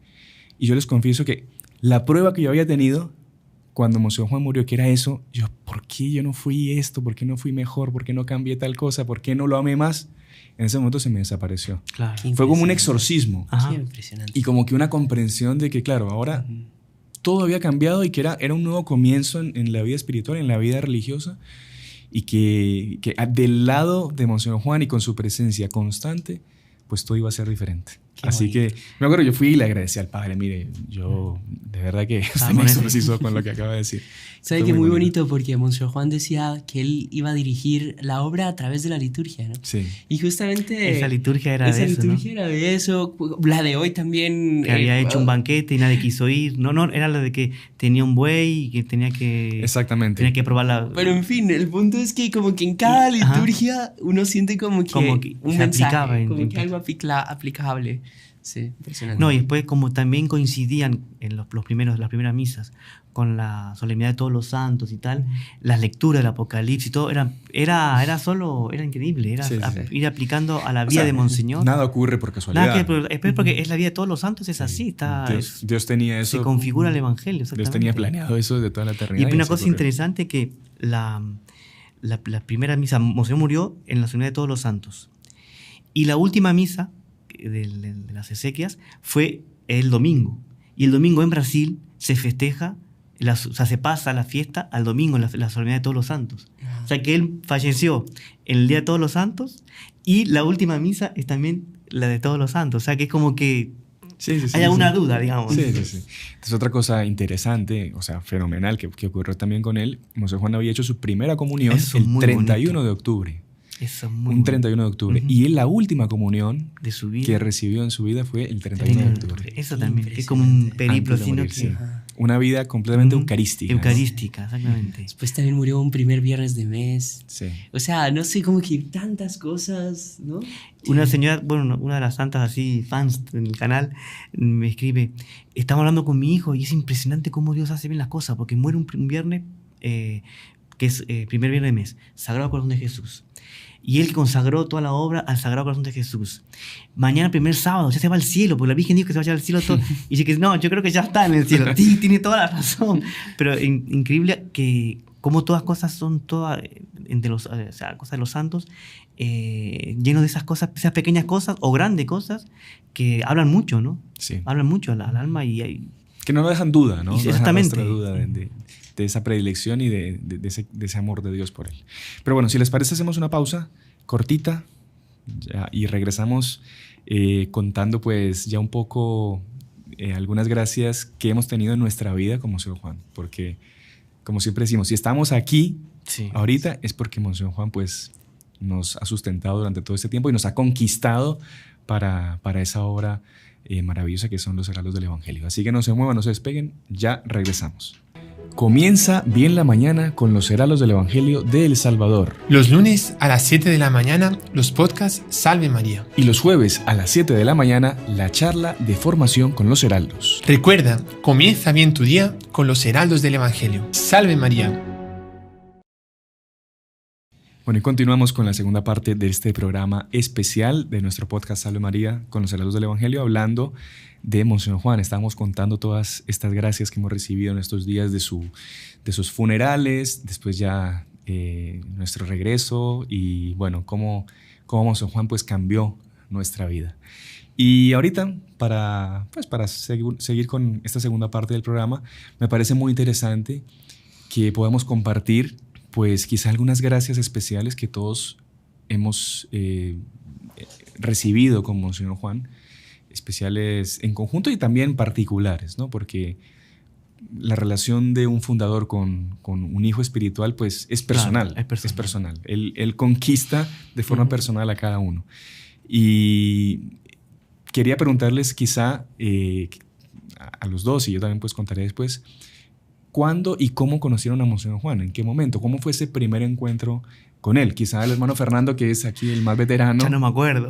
Y yo les confieso que la prueba que yo había tenido cuando Monseñor Juan murió, que era eso, ¿por qué yo no fui esto? ¿Por qué no fui mejor? ¿Por qué no cambié tal cosa? ¿Por qué no lo amé más? En ese momento se me desapareció. Claro. Fue como un exorcismo. Qué impresionante. Y como que una comprensión de que, claro, ahora todo había cambiado y que era un nuevo comienzo en la vida espiritual, en la vida religiosa, y que del lado de Monseñor Juan y con su presencia constante, pues todo iba a ser diferente. Así que me acuerdo, yo fui y le agradecí al padre, mire, yo de verdad que usted me exorcizó con lo que acaba de decir. ¿Sabe que muy bonito? Porque Monseñor Juan decía que él iba a dirigir la obra a través de la liturgia, ¿no? Sí. Y justamente... Esa liturgia era de eso. La de hoy también... Que había hecho un banquete y nadie quiso ir. No, era la de que tenía un buey y que tenía que... Exactamente. Tenía que probar la... Pero en fin, el punto es que como que en cada liturgia uno siente como que un mensaje, como que algo aplicable. Sí, impresionante. No, y después como también coincidían en las primeras misas con la solemnidad de todos los santos y tal, las lecturas del Apocalipsis y todo, era increíble, ir aplicando a la vida de Monseñor. Nada ocurre por casualidad. Porque es la vida de todos los santos, es así, Dios tenía eso. Se configura el Evangelio, Dios tenía planeado eso desde toda la eternidad. Y una cosa interesante que la primera misa, Monseñor murió en la solemnidad de todos los santos. Y la última misa de las exequias fue el domingo. Y el domingo en Brasil se festeja, se pasa la fiesta al domingo, la solemnidad de todos los santos. O sea que él falleció en el día de todos los santos y la última misa es también la de todos los santos. O sea que es como que hay alguna duda, digamos. Sí. Entonces, otra cosa interesante, o sea, fenomenal que ocurrió también con él, Monseñor Juan había hecho su primera comunión el 31 de octubre. Eso es muy un 31 de octubre. Y él, la última comunión de su vida que recibió en su vida fue el 31 de octubre. Eso también, que es como un periplo, sino que... Una vida completamente eucarística. Eucarística, exactamente. Después también murió un primer viernes de mes. Sí. O sea, no sé, como que tantas cosas, ¿no? Una señora, una de las santas así, fans en el canal, me escribe, estamos hablando con mi hijo y es impresionante cómo Dios hace bien las cosas, porque muere un viernes, que es primer viernes de mes, Sagrado Corazón de Jesús. Y él consagró toda la obra al Sagrado Corazón de Jesús. Mañana, primer sábado, ya se va al cielo, porque la Virgen dijo que se vaya al cielo todo. Y dice que no, yo creo que ya está en el cielo. Sí, tiene toda la razón. Pero increíble que como todas cosas son todas cosas de los santos, llenos de esas cosas, esas pequeñas cosas o grandes cosas que hablan mucho, ¿no? Sí. Hablan mucho al alma y que no dejan duda, ¿no? Exactamente. No dejan duda de esa predilección y de ese amor de Dios por él. Pero bueno, si les parece, hacemos una pausa cortita y regresamos contando pues ya un poco algunas gracias que hemos tenido en nuestra vida con Monseñor Juan. Porque, como siempre decimos, si estamos aquí ahorita es porque Monseñor Juan pues nos ha sustentado durante todo este tiempo y nos ha conquistado para esa obra maravillosa que son los heraldos del Evangelio. Así que no se muevan, no se despeguen, ya regresamos. Comienza bien la mañana con los heraldos del Evangelio de El Salvador. Los lunes a las 7 de la mañana, los podcasts Salve María. Y los jueves a las 7 de la mañana, la charla de formación con los heraldos. Recuerda, comienza bien tu día con los heraldos del Evangelio. Salve María. Bueno, y continuamos con la segunda parte de este programa especial de nuestro podcast Salve María con los heraldos del Evangelio, hablando de Monseñor Juan. Estábamos contando todas estas gracias que hemos recibido en estos días de sus funerales, después ya nuestro regreso y bueno, cómo Monseñor Juan pues cambió nuestra vida. Y ahorita, para seguir con esta segunda parte del programa, me parece muy interesante que podamos compartir pues quizá algunas gracias especiales que todos hemos recibido con Monseñor Juan, especiales en conjunto y también particulares, ¿no? Porque la relación de un fundador con un hijo espiritual pues es personal. Claro, es personal. Él conquista de forma personal a cada uno. Y quería preguntarles quizá a los dos, y yo también pues contaré después, ¿cuándo y cómo conocieron a Monseñor Juan? ¿En qué momento? ¿Cómo fue ese primer encuentro con él? Quizá el hermano Fernando, que es aquí el más veterano. Ya no me acuerdo.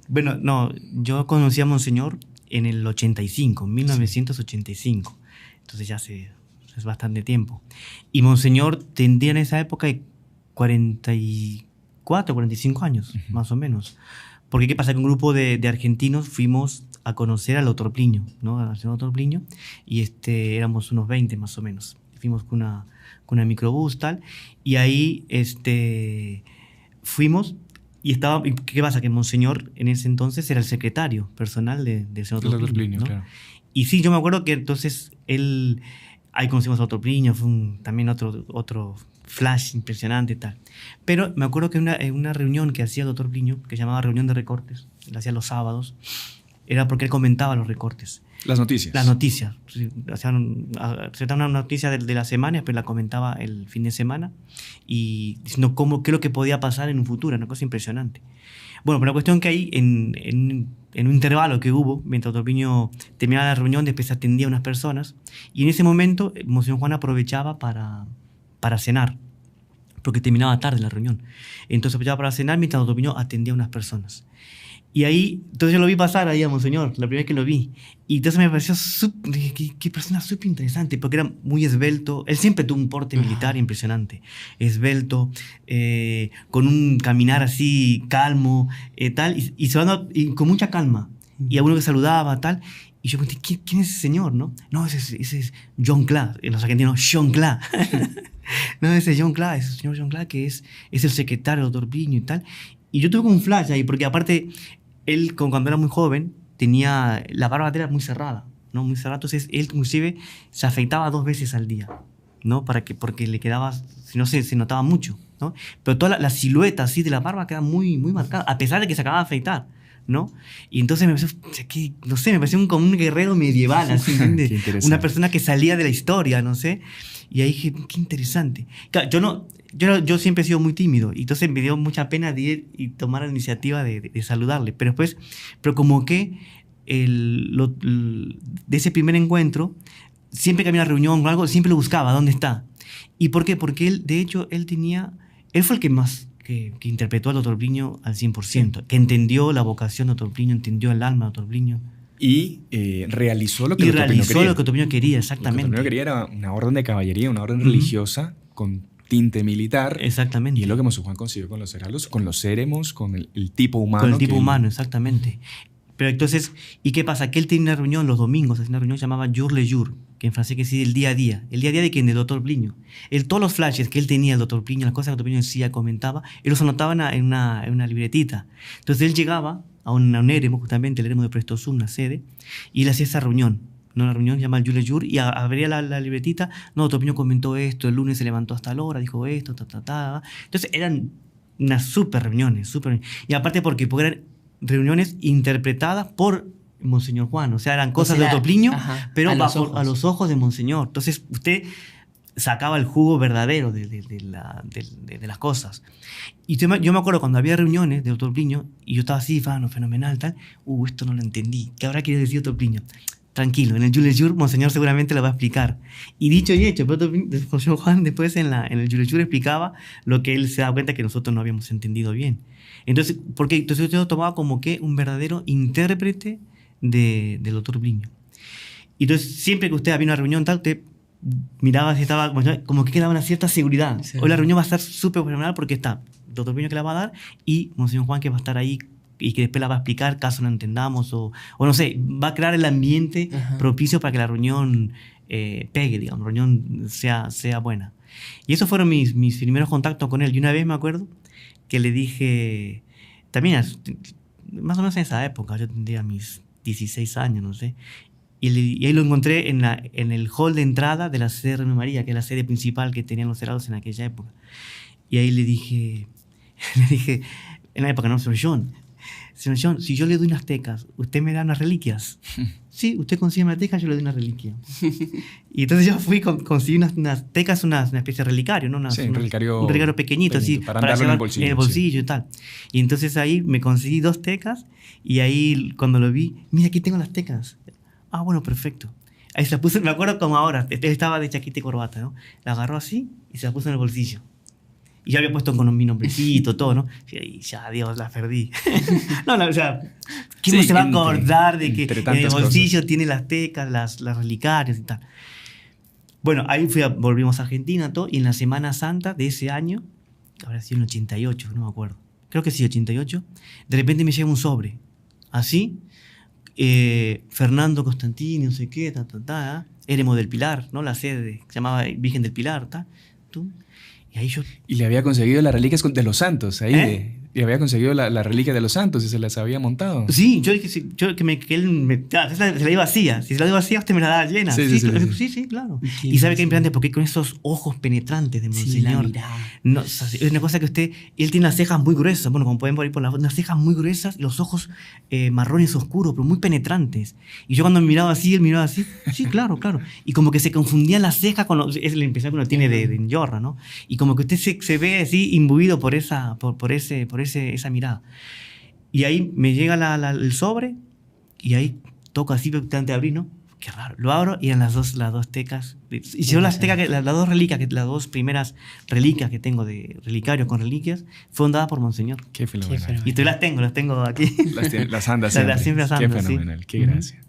Bueno, no, yo conocí a Monseñor en el 85, 1985. Entonces ya es bastante tiempo. Y Monseñor tendría en esa época 44, 45 años, más o menos. Porque ¿qué pasa? Que un grupo de argentinos fuimos a conocer al doctor Plinio, ¿no? Al señor doctor Plinio, y éramos unos 20 más o menos. Fuimos con una microbús, tal, y ahí fuimos, y ¿qué pasa? Que Monseñor en ese entonces era el secretario personal del señor doctor Plinio, ¿no? Claro. Y sí, yo me acuerdo que entonces ahí conocimos a doctor Plinio, fue también otro flash impresionante y tal. Pero me acuerdo que en una reunión que hacía el doctor Plinio, que se llamaba reunión de recortes, la hacía los sábados, era porque él comentaba los recortes. Las noticias. Las noticias. Hacían una noticia de la semana, pero la comentaba el fin de semana y diciendo qué es lo que podía pasar en un futuro, una cosa impresionante. Bueno, pero la cuestión que ahí, en un intervalo que hubo, mientras Torpiño terminaba la reunión, después atendía a unas personas, y en ese momento Monseñor Juan aprovechaba para cenar, porque terminaba tarde la reunión. Entonces aprovechaba para cenar mientras Torpiño atendía a unas personas. Y ahí, entonces yo lo vi pasar ahí a Monseñor, la primera vez que lo vi. Y entonces me pareció qué persona súper interesante, porque era muy esbelto. Él siempre tuvo un porte militar impresionante. Esbelto, con un caminar así calmo, tal, y con mucha calma. Y a uno que saludaba, tal. Y yo pregunté, ¿quién es ese señor, no? No, ese es John Cla, en los argentinos, John Cla. No, ese es John Cla, ese señor John Cla, que es el secretario del Torpiño y tal. Y yo tuve como un flash ahí, porque aparte, él cuando era muy joven, tenía la barba era muy cerrada, ¿no? Muy cerrada, entonces él inclusive se afeitaba 2 veces al día, ¿no? Porque le quedaba, si no se notaba mucho, ¿no? Pero toda la silueta así de la barba queda muy, muy marcada, a pesar de que se acababa de afeitar, ¿no? Y entonces me pareció, no sé, me pareció como un guerrero medieval, así, una persona que salía de la historia, no sé. Y ahí dije, qué interesante. Claro, yo siempre he sido muy tímido, y entonces me dio mucha pena de ir y tomar la iniciativa de saludarle. Pero como que de ese primer encuentro, siempre que había una reunión o algo, siempre lo buscaba, ¿dónde está? ¿Y por qué? Porque él, de hecho, él fue el que más que interpretó al Dr. Torpiño al 100%, que entendió la vocación de Dr. Torpiño, entendió el alma de Dr. Torpiño. Y realizó lo que Torpiño quería, exactamente. Lo que Torpiño quería era una orden de caballería, una orden religiosa con tinte militar. Exactamente. Y es lo que Monseñor Juan consiguió con los heraldos, con los éremos, con el tipo humano. Con el tipo humano, exactamente. Pero entonces, ¿y qué pasa? Que él tiene una reunión los domingos, hace una reunión llamada Jour le Jour, que en francés quiere decir el día a día. ¿El día a día de quién? Del Dr. Pliño. Todos los flashes que él tenía, el Dr. Pliño, las cosas que el Dr. Pliño decía, comentaba, él los anotaba en una libretita. Entonces él llegaba a un éremo, justamente el éremo de Prestosum, la sede, y él hacía esa reunión, ¿no? Una reunión llamada Jour le Jour, y abría la libretita. No, Dr. Pliño comentó esto, el lunes se levantó hasta la hora, dijo esto, Entonces eran unas súper reuniones, y aparte porque eran reuniones interpretadas por Monseñor Juan, o sea, eran cosas de Dr. Pliño, pero a los ojos de Monseñor. Entonces usted sacaba el jugo verdadero de las cosas. Y yo me acuerdo cuando había reuniones de Dr. Pliño y yo estaba así, fenomenal, tal, esto no lo entendí, ¿qué habrá querido decir Dr. Pliño? Tranquilo, en el Jour le Jour Monseñor seguramente lo va a explicar. Y dicho y hecho, pero Monseñor Juan después en el Jour le Jour explicaba lo que él se daba cuenta que nosotros no habíamos entendido bien. Entonces yo lo tomaba como que un verdadero intérprete del Dr. Pliño. Y entonces siempre que usted había una reunión tal, usted miraba si estaba, como que quedaba una cierta seguridad. Sí. Hoy la reunión va a estar súper profesional porque está el Dr. Pliño que la va a dar y Monseñor Juan que va a estar ahí y que después la va a explicar caso no entendamos o no sé, va a crear el ambiente propicio para que la reunión pegue, digamos, la reunión sea buena. Y esos fueron mis primeros contactos con él. Y una vez me acuerdo que le dije, también más o menos en esa época, yo tendría mis 16 años, no sé, y ahí lo encontré en el hall de entrada de la sede de Reina María, que es la sede principal que tenían los heraldos en aquella época. Y ahí le dije, en la época, no, señor John, si yo le doy unas tecas, ¿usted me da unas reliquias? Sí, usted consigue una teca, yo le doy una reliquia. Y entonces yo fui, conseguí unas tecas, una especie de relicario, ¿no? Un relicario pequeñito, así, para llevar en el bolsillo y tal. Y entonces ahí me conseguí 2 tecas y ahí cuando lo vi, mira, aquí tengo las tecas. Ah, bueno, perfecto. Ahí se la puse, me acuerdo como ahora, él estaba de chaqueta y corbata, ¿no? La agarró así y se la puso en el bolsillo. Y ya había puesto con mi nombrecito, todo, ¿no? Y ya, Dios, la perdí. No, o sea, ¿quién no se va a acordar de que en el bolsillo cosas tiene las tecas, las relicarias y tal? Bueno, ahí volvimos a Argentina, todo, y en la Semana Santa de ese año, habrá sido en el 88, no me acuerdo. Creo que sí, 88. De repente me llega un sobre, así, Fernando Constantini, no sé qué, éremo del Pilar, ¿no? La sede se llamaba Virgen del Pilar, Y ahí y le había conseguido las reliquias de los santos ahí. Y había conseguido la reliquia de los santos y se las había montado. Sí, yo dije que él se la iba vacía. Si se la iba vacía, usted me la da llena. Sí, claro. Y sabe que es importante porque con esos ojos penetrantes de Monseñor. Sí, no, es una cosa que él tiene las cejas muy gruesas. Bueno, como pueden ver ahí por unas cejas muy gruesas y los ojos marrones oscuros, pero muy penetrantes. Y yo cuando me miraba así, él miraba así. Sí, claro. Y como que se confundían las cejas con es la impresión que uno tiene de Enyorra, ¿no? Y como que usted se ve así imbuido por esa mirada. Y ahí me llega el sobre y ahí toco así antes de abrir, ¿no? Qué raro. Lo abro y eran las dos tecas. Y yo las dos reliquias, las dos primeras reliquias que tengo de relicarios con reliquias, fueron dadas por Monseñor. Qué fenomenal. Y tú las tengo aquí. Las andas siempre. Siempre las ando, qué fenomenal, qué gracia.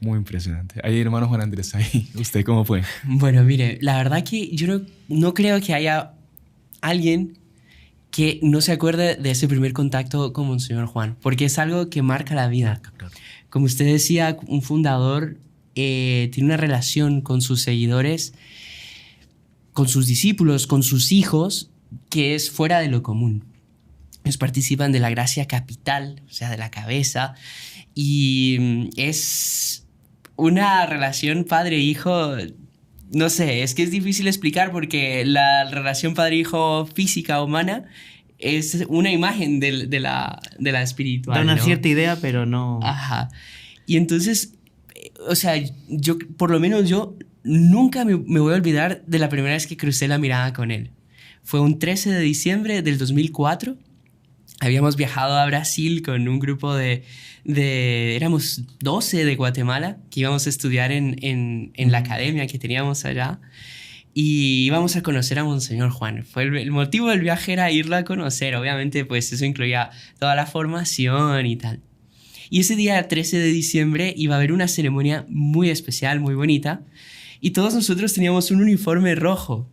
Muy impresionante. Ahí, hermano Juan Andrés, ahí, ¿usted cómo fue? Bueno, mire, la verdad que yo no creo que haya alguien que no se acuerde de ese primer contacto con Monseñor Juan, porque es algo que marca la vida. Como usted decía, un fundador tiene una relación con sus seguidores, con sus discípulos, con sus hijos, que es fuera de lo común. Ellos participan de la gracia capital, o sea, de la cabeza, y es una relación padre-hijo. No sé, es que es difícil explicar porque la relación padre-hijo física humana es una imagen de la espiritual. Da una ¿no? cierta idea, pero no... Ajá. Y entonces, o sea, por lo menos yo nunca me voy a olvidar de la primera vez que crucé la mirada con él. Fue un 13 de diciembre del 2004. Habíamos viajado a Brasil con un grupo éramos 12 de Guatemala que íbamos a estudiar en la academia que teníamos allá y íbamos a conocer a Monseñor Juan. El motivo del viaje era irlo a conocer, obviamente pues eso incluía toda la formación y tal. Y ese día 13 de diciembre iba a haber una ceremonia muy especial, muy bonita y todos nosotros teníamos un uniforme rojo.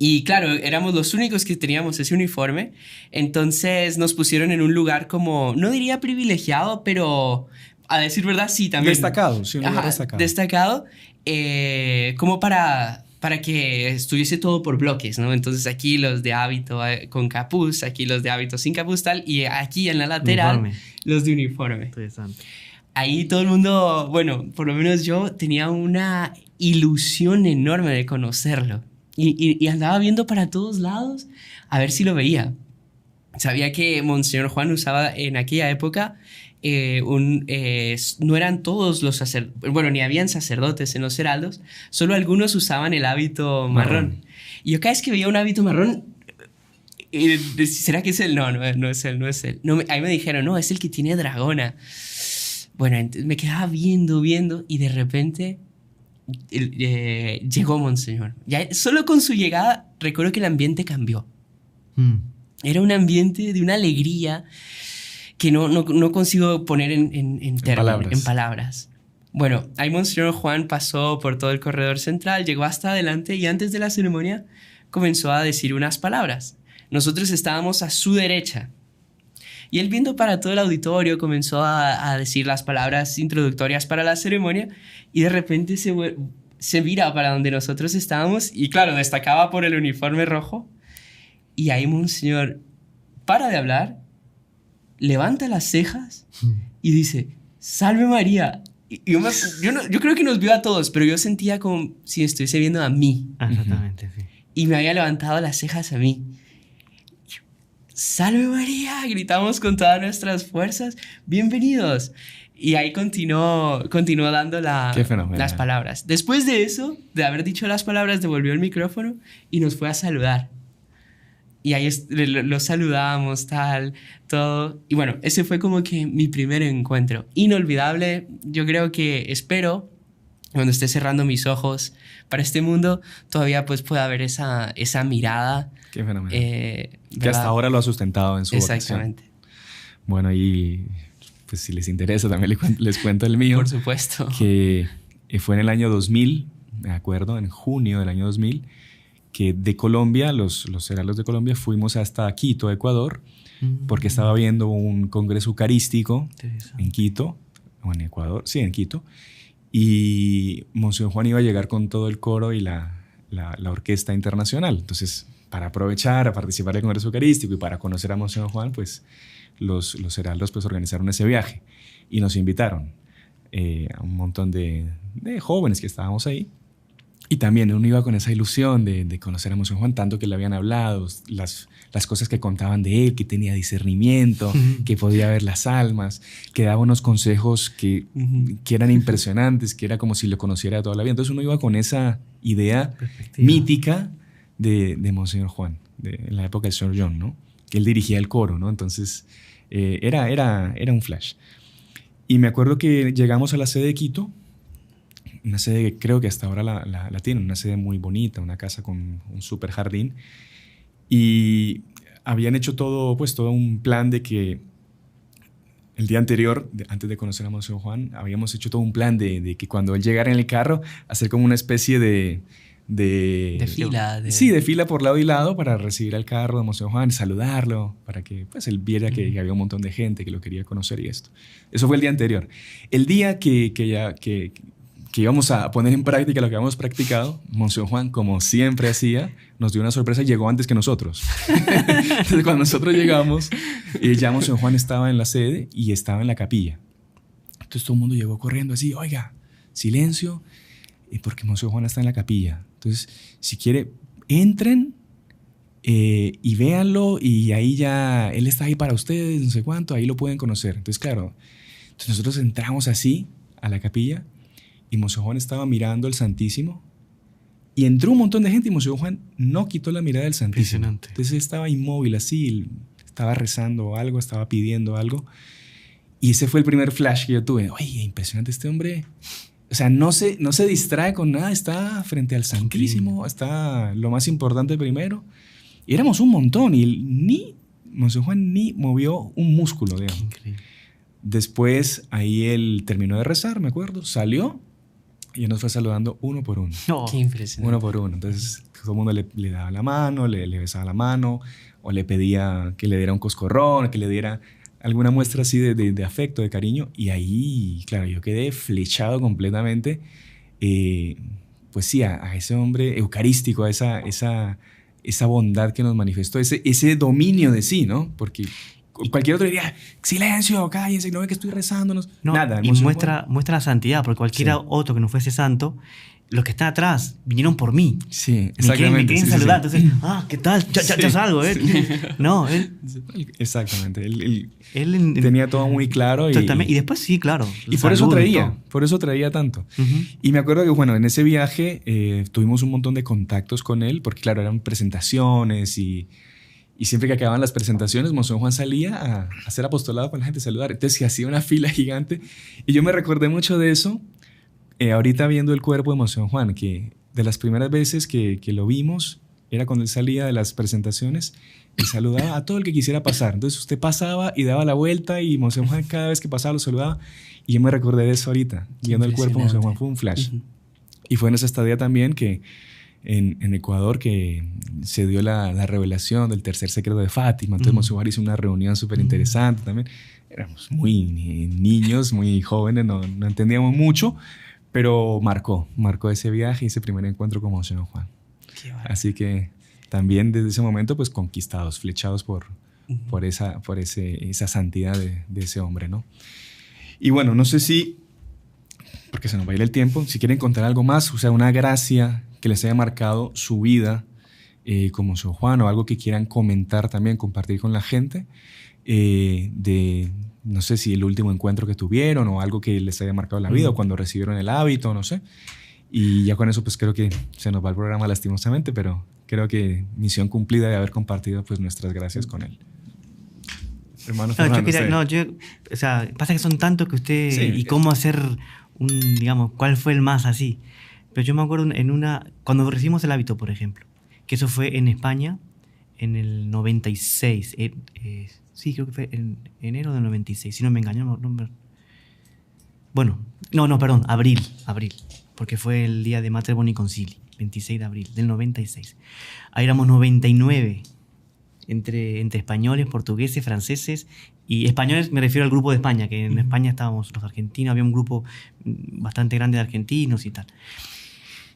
Y claro, éramos los únicos que teníamos ese uniforme, entonces nos pusieron en un lugar como, no diría privilegiado, pero a decir verdad, sí, también. Destacado, sí, un lugar destacado. Destacado, como para que estuviese todo por bloques, ¿no? Entonces aquí los de hábito con capuz, aquí los de hábito sin capuz, tal, y aquí en la lateral uniforme. Los de uniforme. Interesante. Ahí todo el mundo, bueno, por lo menos yo tenía una ilusión enorme de conocerlo. Y andaba viendo para todos lados a ver si lo veía. Sabía que Monseñor Juan usaba en aquella época, no eran todos los sacerdotes, bueno, ni habían sacerdotes en los heraldos, solo algunos usaban el hábito marrón. Y yo cada vez que veía un hábito marrón, ¿será que es él? No es él, no es él. No, ahí me dijeron, no, es el que tiene dragona. Bueno, entonces me quedaba viendo y de repente... llegó Monseñor. Ya, solo con su llegada recuerdo que el ambiente cambió. Era un ambiente de una alegría que no consigo poner en palabras. Bueno, ahí Monseñor Juan pasó por todo el corredor central, llegó hasta adelante y antes de la ceremonia comenzó a decir unas palabras. Nosotros estábamos a su derecha y él, viendo para todo el auditorio, comenzó a decir las palabras introductorias para la ceremonia y de repente se vira para donde nosotros estábamos y claro, destacaba por el uniforme rojo y ahí Monseñor para de hablar, levanta las cejas y dice, ¡Salve María! Yo creo que nos vio a todos, pero yo sentía como si estuviese viendo a mí. Exactamente, sí. Y me había levantado las cejas a mí. ¡Salve María! Gritamos con todas nuestras fuerzas. ¡Bienvenidos! Y ahí continuó dando las palabras. Después de eso, de haber dicho las palabras, devolvió el micrófono y nos fue a saludar. Y ahí lo saludamos, todo. Y bueno, ese fue como que mi primer encuentro. Inolvidable. Yo creo que espero, cuando esté cerrando mis ojos para este mundo, todavía pues pueda haber esa mirada. Qué fenomenal. Que hasta ahora lo ha sustentado en su Exactamente. vocación. Bueno, y pues si les interesa también les cuento el mío. Por supuesto. Que fue en el año 2000, me acuerdo, en junio del año 2000, que de Colombia, los heraldos de Colombia, fuimos hasta Quito, Ecuador, porque estaba habiendo un congreso eucarístico en Quito, o en Ecuador, sí, en Quito, y Monseñor Juan iba a llegar con todo el coro y la orquesta internacional. Entonces para aprovechar a participar del Congreso Eucarístico y para conocer a Monseñor Juan, pues los heraldos pues organizaron ese viaje y nos invitaron a un montón de jóvenes que estábamos ahí. Y también uno iba con esa ilusión de conocer a Monseñor Juan, tanto que le habían hablado, las cosas que contaban de él, que tenía discernimiento, que podía ver las almas, que daba unos consejos que eran impresionantes, que era como si lo conociera de toda la vida. Entonces uno iba con esa idea mítica de Monseñor Juan, en la época del Sr. John, ¿no? Que él dirigía el coro, ¿no? Entonces era un flash. Y me acuerdo que llegamos a la sede de Quito, una sede que creo que hasta ahora la tienen, una sede muy bonita, una casa con un súper jardín. Y habían hecho todo un plan de que el día anterior, antes de conocer a Monseñor Juan, habíamos hecho todo un plan de que cuando él llegara en el carro, hacer como una especie de fila. Sí, de fila por lado y lado para recibir al carro de Monseñor Juan, saludarlo, para que pues, él viera que había un montón de gente que lo quería conocer y esto. Eso fue el día anterior. El día que íbamos a poner en práctica lo que habíamos practicado, Monseñor Juan, como siempre hacía, nos dio una sorpresa y llegó antes que nosotros. Entonces, cuando nosotros llegamos, ya Monseñor Juan estaba en la sede y estaba en la capilla. Entonces, todo el mundo llegó corriendo así, oiga, silencio, porque Monseñor Juan está en la capilla. Entonces, si quiere, entren y véanlo y ahí ya, él está ahí para ustedes, no sé cuánto, ahí lo pueden conocer. Entonces, claro, nosotros entramos así a la capilla y Monseñor Juan estaba mirando el Santísimo y entró un montón de gente y Monseñor Juan no quitó la mirada del Santísimo. Entonces estaba inmóvil así, estaba rezando algo, estaba pidiendo algo. Y ese fue el primer flash que yo tuve. Oye, impresionante este hombre. O sea, no se distrae con nada, está frente al Santísimo, está lo más importante primero. Y éramos un montón y Monseñor Juan ni movió un músculo, digamos. Increíble. Después ahí él terminó de rezar, me acuerdo, salió y nos fue saludando uno por uno. No. Qué impresionante. Uno por uno. Entonces todo el mundo le daba la mano, le besaba la mano o le pedía que le diera un coscorrón, que le diera alguna muestra así de afecto, de cariño. Y ahí, claro, yo quedé flechado completamente, pues sí, a ese hombre eucarístico, a esa bondad que nos manifestó, ese dominio de sí, ¿no? Porque cualquier otro diría, silencio, cállense, no ve que estoy rezando. No, nada. Y muestra la santidad, porque cualquiera otro que no fuese santo, los que están atrás vinieron por mí. Sí, exactamente. Me quieren saludar. Entonces, ¿qué tal? Ya salgo, ¿eh? Sí. No, él... Exactamente. Él tenía todo muy claro. Y después sí, claro. Y por eso traía tanto. Y me acuerdo que, bueno, en ese viaje tuvimos un montón de contactos con él, porque claro, eran presentaciones y siempre que acababan las presentaciones, Monseñor Juan salía a hacer apostolado con la gente, a saludar. Entonces se hacía una fila gigante. Y yo me recordé mucho de eso ahorita viendo el cuerpo de Monseñor Juan, que de las primeras veces que lo vimos era cuando él salía de las presentaciones y saludaba a todo el que quisiera pasar. Entonces usted pasaba y daba la vuelta y Monseñor Juan cada vez que pasaba lo saludaba. Y yo me recordé de eso ahorita, viendo el cuerpo de Monseñor Juan. Fue un flash. Y fue en esa estadía también que en Ecuador que se dio la revelación del tercer secreto de Fátima. Entonces Monseñor Juan hizo una reunión súper interesante también. Éramos muy niños, muy jóvenes, no entendíamos mucho, pero marcó ese viaje y ese primer encuentro con Monseñor Juan. Así que también desde ese momento pues conquistados, flechados por esa santidad de ese hombre, ¿no? Y bueno, no sé si, porque se nos va a ir el tiempo, si quieren contar algo más, o sea, una gracia que les haya marcado su vida como Monseñor Juan, o algo que quieran comentar también, compartir con la gente, no sé si el último encuentro que tuvieron o algo que les haya marcado la vida o cuando recibieron el hábito, no sé. Y ya con eso pues creo que se nos va el programa lastimosamente, pero creo que misión cumplida de haber compartido pues nuestras gracias con él. Hermano Fernando, o sea, pasa que son tantos que usted... Sí, y cómo hacer digamos, ¿cuál fue el más así? Pero yo me acuerdo cuando recibimos el hábito, por ejemplo, que eso fue en España en el 96. Sí, creo que fue en enero del 96, si no me engaño. Perdón, abril, porque fue el día de Mater Boni Concili, 26 de abril del 96. Ahí éramos 99, entre españoles, portugueses, franceses, y españoles me refiero al grupo de España, que en España estábamos los argentinos, había un grupo bastante grande de argentinos y tal.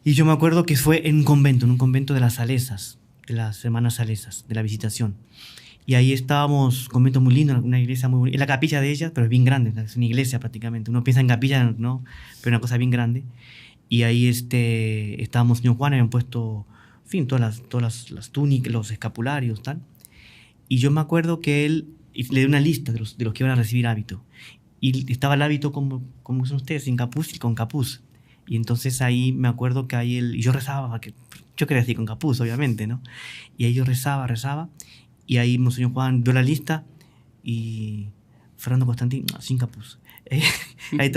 Y yo me acuerdo que fue en un convento de las Salesas, de las Hermanas Salesas, de la Visitación. Y ahí estábamos, un convento muy lindo, una iglesia muy bonita. Es la capilla de ellas, pero es bien grande, es una iglesia prácticamente. Uno piensa en capilla, ¿no? Pero una cosa bien grande. Y ahí estábamos, señor Juan, habían puesto, en fin, todas las túnicas, los escapularios, tal. Y yo me acuerdo que él le dio una lista de los que iban a recibir hábito. Y estaba el hábito como son ustedes, sin capuz y con capuz. Y entonces ahí me acuerdo que ahí y yo rezaba, que yo quería decir con capuz, obviamente, ¿no? Y ahí yo rezaba. Y ahí Monseñor Juan dio la lista y Fernando Constantín, no, sin capuz. Ahí,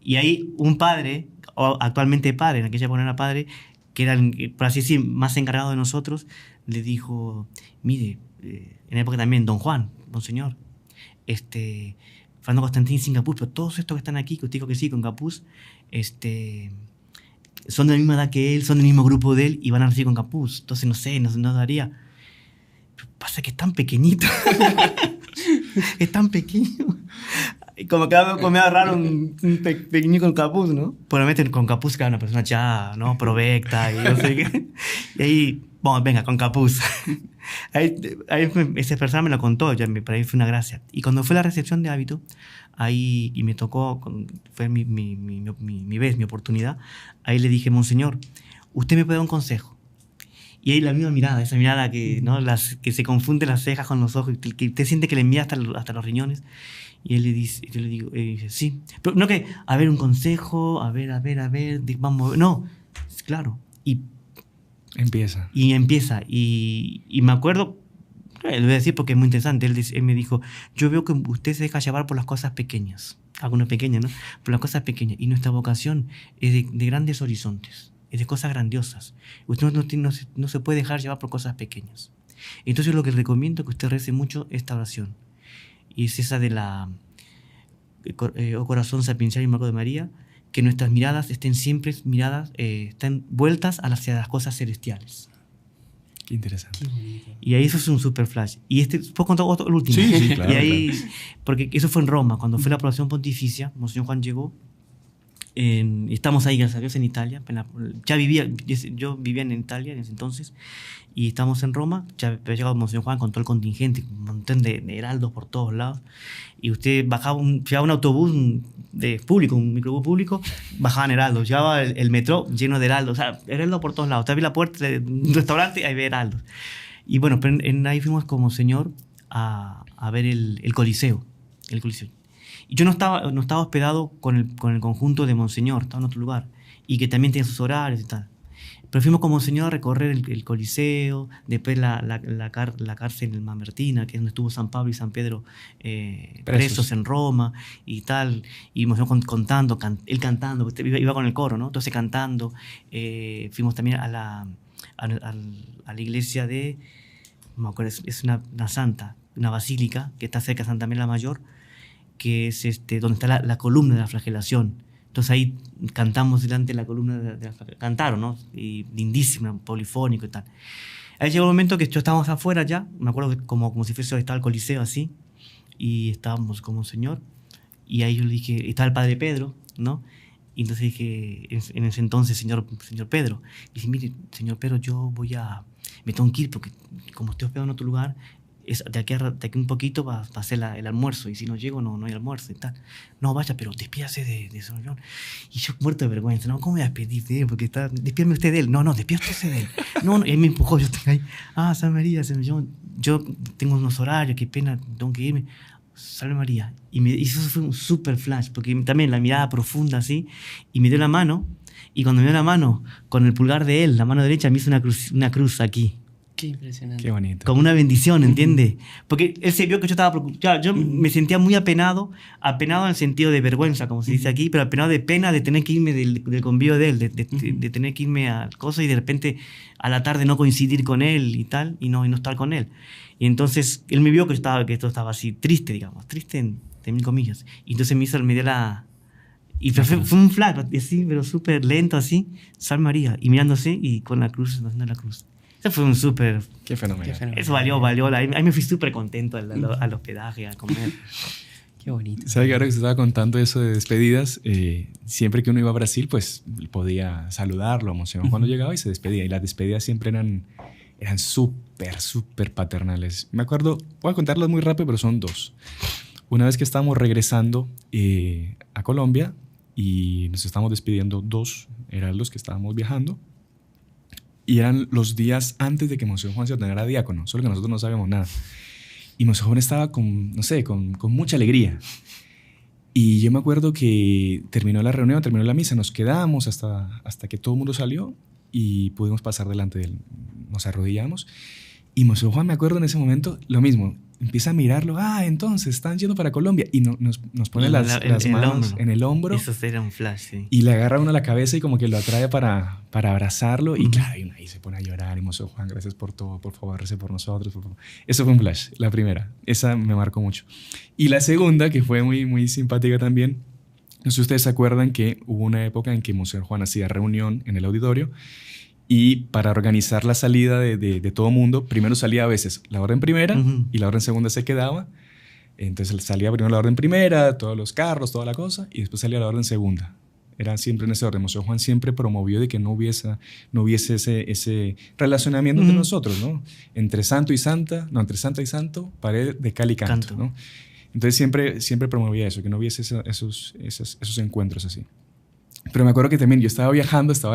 Y ahí un padre, o actualmente padre, en aquella época era padre, que era, por así decir, más encargado de nosotros, le dijo, mire, en la época también, don Juan, Monseñor, Fernando Constantín sin capuz, pero todos estos que están aquí, que usted dijo que sí, con capuz, son de la misma edad que él, son del mismo grupo de él y van a recibir con capuz. Entonces, no sé, no daría. Pero pasa que es tan pequeñito. Es tan pequeño. Y como que me da raro un pequeño con capuz, ¿no? Probablemente con capuz que era una persona ya, ¿no? Provecta y no sé qué. Y ahí, bueno, venga, con capuz. Ahí esa persona me lo contó, ya para mí fue una gracia. Y cuando fue la recepción de hábito, ahí, y me tocó, fue mi vez, mi oportunidad, ahí le dije, Monseñor, usted me puede dar un consejo. Y ahí la misma mirada, esa mirada que, ¿no? Que se confunde las cejas con los ojos, que usted siente que le mira hasta los riñones. Y él le dice, yo le digo, sí. Pero no que, a ver, un consejo, a ver, vamos, no, claro. Y empieza. Y me acuerdo, le voy a decir porque es muy interesante, él me dijo, yo veo que usted se deja llevar por las cosas pequeñas, algunas pequeñas, ¿no? Por las cosas pequeñas. Y nuestra vocación es de grandes horizontes, es de cosas grandiosas. Usted no se puede dejar llevar por cosas pequeñas. Entonces lo que recomiendo es que usted rece mucho esta oración. Y es esa de oh corazón sapiencial y marco de María, que nuestras miradas estén siempre estén vueltas hacia las cosas celestiales. Qué interesante. Y ahí eso es un super flash. Y ¿puedo contar el último? Sí, claro. Y ahí, porque eso fue en Roma, cuando fue la aprobación pontificia, Monseñor Juan llegó, y estamos ahí, gracias a Dios, en Italia. Yo vivía en Italia en ese entonces, y estamos en Roma. Ya había llegado Monseñor Juan con todo el contingente, un montón de heraldos por todos lados. Y usted llegaba un autobús público, un microbús público, bajaban heraldos. Llegaba el metro lleno de heraldos, o sea, heraldos por todos lados. Usted abría la puerta de un restaurante y ahí había heraldos. Y bueno, pero ahí fuimos como Señor a ver el Coliseo. El Coliseo. Y yo no estaba hospedado con el conjunto de Monseñor, estaba en otro lugar, y que también tiene sus horarios y tal. Pero fuimos con Monseñor a recorrer el Coliseo, después la cárcel Mamertina, que es donde estuvo San Pablo y San Pedro presos en Roma y tal. Y Monseñor contando, él cantando, iba con el coro, ¿no? Entonces cantando. Fuimos también a la iglesia de, no me acuerdo, es una santa, una basílica que está cerca de Santa María la Mayor, que es donde está la columna de la flagelación. Entonces ahí cantamos delante de la columna de la flagelación. Cantaron, ¿no? Y lindísimo, polifónico y tal. Ahí llegó un momento que estábamos afuera ya, me acuerdo como si fuese estaba el Coliseo así, y estábamos como Señor, y ahí yo le dije, estaba el Padre Pedro, ¿no? Y entonces dije, en ese entonces, señor Pedro, y dije, mire, señor Pedro, me tengo que ir porque como estoy hospedado en otro lugar, de aquí un poquito va a hacer el almuerzo, y si no llego no hay almuerzo y tal. No, vaya, pero despídase de señor. Y yo muerto de vergüenza, ¿no? ¿Cómo voy a despedir de él? Porque despídame usted de él. No, despídase usted de él. No, y él me empujó, yo estoy ahí. San María, yo tengo unos horarios, qué pena, tengo que irme. Salve María. Y eso fue un super flash, porque también la mirada profunda así, y me dio la mano, y cuando me dio la mano, con el pulgar de él, la mano derecha, me hizo una cruz aquí. Qué impresionante. Qué bonito. Como una bendición, ¿entiendes? Porque él se vio que yo estaba preocupado. Yo me sentía muy apenado en el sentido de vergüenza, como se dice aquí, pero apenado de pena de tener que irme del convivio de él, de tener que irme a cosas y de repente a la tarde no coincidir con él y tal, y no estar con él. Y entonces él me vio que esto estaba así, triste, digamos, triste de mil comillas. Y entonces me dio la... Y fue un flash, así, pero súper lento así, Salve María, y mirándose y con la cruz, haciendo la cruz. Eso fue un súper... Qué fenómeno. Eso valió. Ahí me fui súper contento al hospedaje, a comer. Qué bonito. ¿Sabe que ahora que se estaba contando eso de despedidas, siempre que uno iba a Brasil, pues podía saludarlo, emocionado cuando llegaba y se despedía. Y las despedidas siempre eran súper paternales. Me acuerdo, voy a contarlas muy rápido, pero son dos. Una vez que estábamos regresando a Colombia y nos estábamos despidiendo, dos heraldos que estábamos viajando, y eran los días antes de que Monseñor Juan se ordenara diácono, solo que nosotros no sabíamos nada. Y Monseñor Juan estaba con mucha alegría. Y yo me acuerdo que terminó la reunión, terminó la misa, nos quedamos hasta que todo el mundo salió y pudimos pasar delante de él. Nos arrodillamos y Monseñor Juan, me acuerdo en ese momento, lo mismo, empieza a mirarlo, entonces están yendo para Colombia, y nos pone las manos en el hombro. Eso sería un flash, sí. Y le agarra uno a la cabeza y como que lo atrae para abrazarlo, y claro, y uno ahí se pone a llorar, y Monseñor Juan, gracias por todo, por favor, rece por nosotros, por favor. Eso fue un flash, la primera, esa me marcó mucho. Y la segunda, que fue muy, muy simpática también, no sé si ustedes se acuerdan que hubo una época en que Monseñor Juan hacía reunión en el auditorio, y para organizar la salida de todo mundo, primero salía a veces la orden primera y la orden segunda se quedaba. Entonces salía primero la orden primera, todos los carros, toda la cosa, y después salía la orden segunda. Era siempre en ese orden. Monseñor Juan siempre promovió de que no hubiese ese relacionamiento entre nosotros, ¿no? Entre santo y santa, no, entre santa y santo, pared de cal y canto, ¿no? Entonces siempre promovía eso, que no hubiese esos encuentros así. Pero me acuerdo que también yo estaba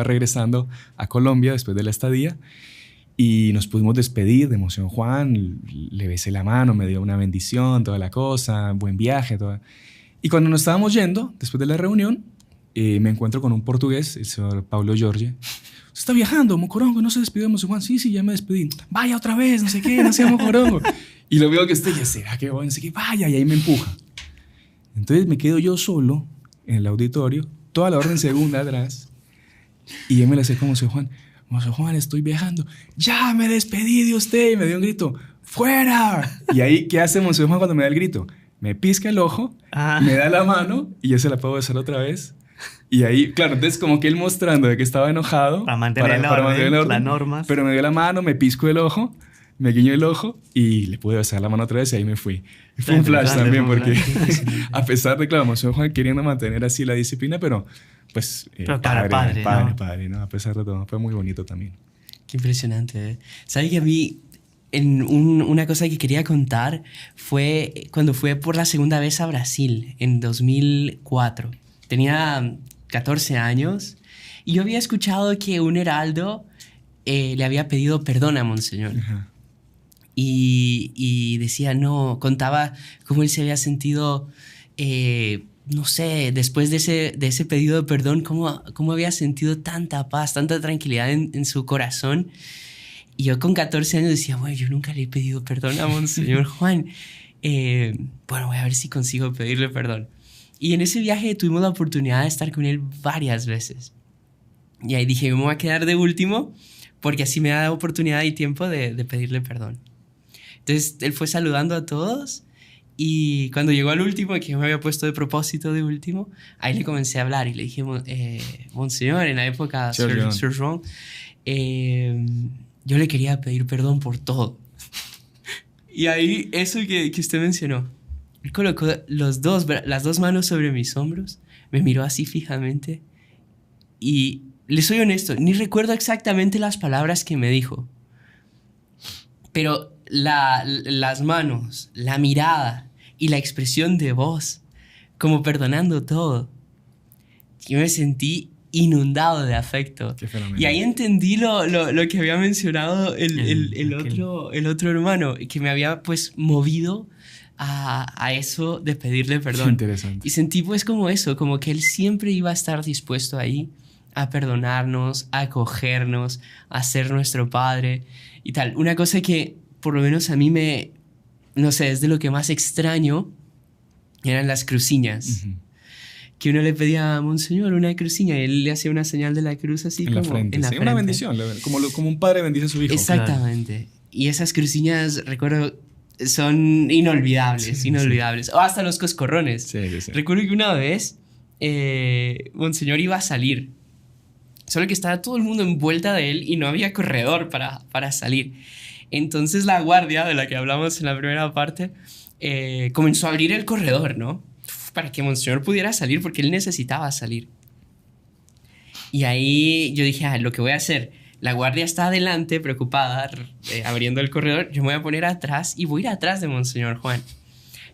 regresando a Colombia después de la estadía, y nos pudimos despedir de Monseñor Juan, le besé la mano, me dio una bendición, toda la cosa, buen viaje, todo. Y cuando nos estábamos yendo, después de la reunión, me encuentro con un portugués, el señor Paulo Jorge. ¿Usted está viajando, Mocorongo? ¿No se despidió de Monseñor Juan? Sí, ya me despedí. Vaya otra vez, no sé qué, no sea Mocorongo. Y lo veo que ya será que voy, no sé qué, vaya, y ahí me empuja. Entonces me quedo yo solo en el auditorio, toda la orden segunda atrás, y yo me la sé como Monseñor Juan. Monseñor Juan, estoy viajando. Ya me despedí de usted. Y me dio un grito. ¡Fuera! Y ahí, ¿qué hace Monseñor Juan cuando me da el grito? Me pisca el ojo, me da la mano y yo se la puedo besar otra vez. Y ahí, claro, entonces como que él mostrando de que estaba enojado para mantener el orden, las normas. Pero me dio la mano, me pisco el ojo, me guiñó el ojo y le pude besar la mano otra vez, y ahí me fui. Y fue un flash también, porque a pesar de, claro, Monseñor Juan queriendo mantener así la disciplina, pero pues padre, ¿no? A pesar de todo, fue muy bonito también. Qué impresionante, ¿eh? ¿Sabes que a mí una cosa que quería contar fue cuando fue por la segunda vez a Brasil, en 2004? Tenía 14 años y yo había escuchado que un heraldo le había pedido perdón a Monseñor. Uh-huh. Y decía, contaba cómo él se había sentido, no sé, después de ese pedido de perdón, cómo había sentido tanta paz, tanta tranquilidad en su corazón. Y yo con 14 años decía, bueno, yo nunca le he pedido perdón a Monseñor Juan. Bueno, voy a ver si consigo pedirle perdón. Y en ese viaje tuvimos la oportunidad de estar con él varias veces. Y ahí dije, me voy a quedar de último, porque así me da oportunidad y tiempo de pedirle perdón. Entonces él fue saludando a todos, y cuando llegó al último, que yo me había puesto de propósito de último, ahí le comencé a hablar y le dije, Monseñor, en la época Sir John, yo le quería pedir perdón por todo. Y ahí eso que usted mencionó, él colocó las dos manos sobre mis hombros, me miró así fijamente, y le soy honesto, ni recuerdo exactamente las palabras que me dijo, pero las manos, la mirada y la expresión de voz, como perdonando todo, yo me sentí inundado de afecto. Qué fenómeno. Y ahí entendí lo que había mencionado el otro hermano, que me había pues movido a eso de pedirle perdón. Interesante. Y sentí pues como eso, como que él siempre iba a estar dispuesto ahí a perdonarnos, a acogernos, a ser nuestro padre y tal. Una cosa que por lo menos a mí no sé, es de lo que más extraño, eran las cruciñas. Uh-huh. Que uno le pedía a Monseñor una cruciña y él le hacía una señal de la cruz así en como la frente. En la frente. Una bendición, como un padre bendice a su hijo. Exactamente. Claro. Y esas cruciñas, recuerdo, son inolvidables, inolvidables. Sí. O hasta los coscorrones. Sí. Recuerdo que una vez Monseñor iba a salir, solo que estaba todo el mundo en vuelta de él y no había corredor para salir. Entonces la guardia de la que hablamos en la primera parte comenzó a abrir el corredor, ¿no? Para que Monseñor pudiera salir, porque él necesitaba salir. Y ahí yo dije, lo que voy a hacer, la guardia está adelante, preocupada, abriendo el corredor, yo me voy a poner atrás y voy a ir atrás de Monseñor Juan.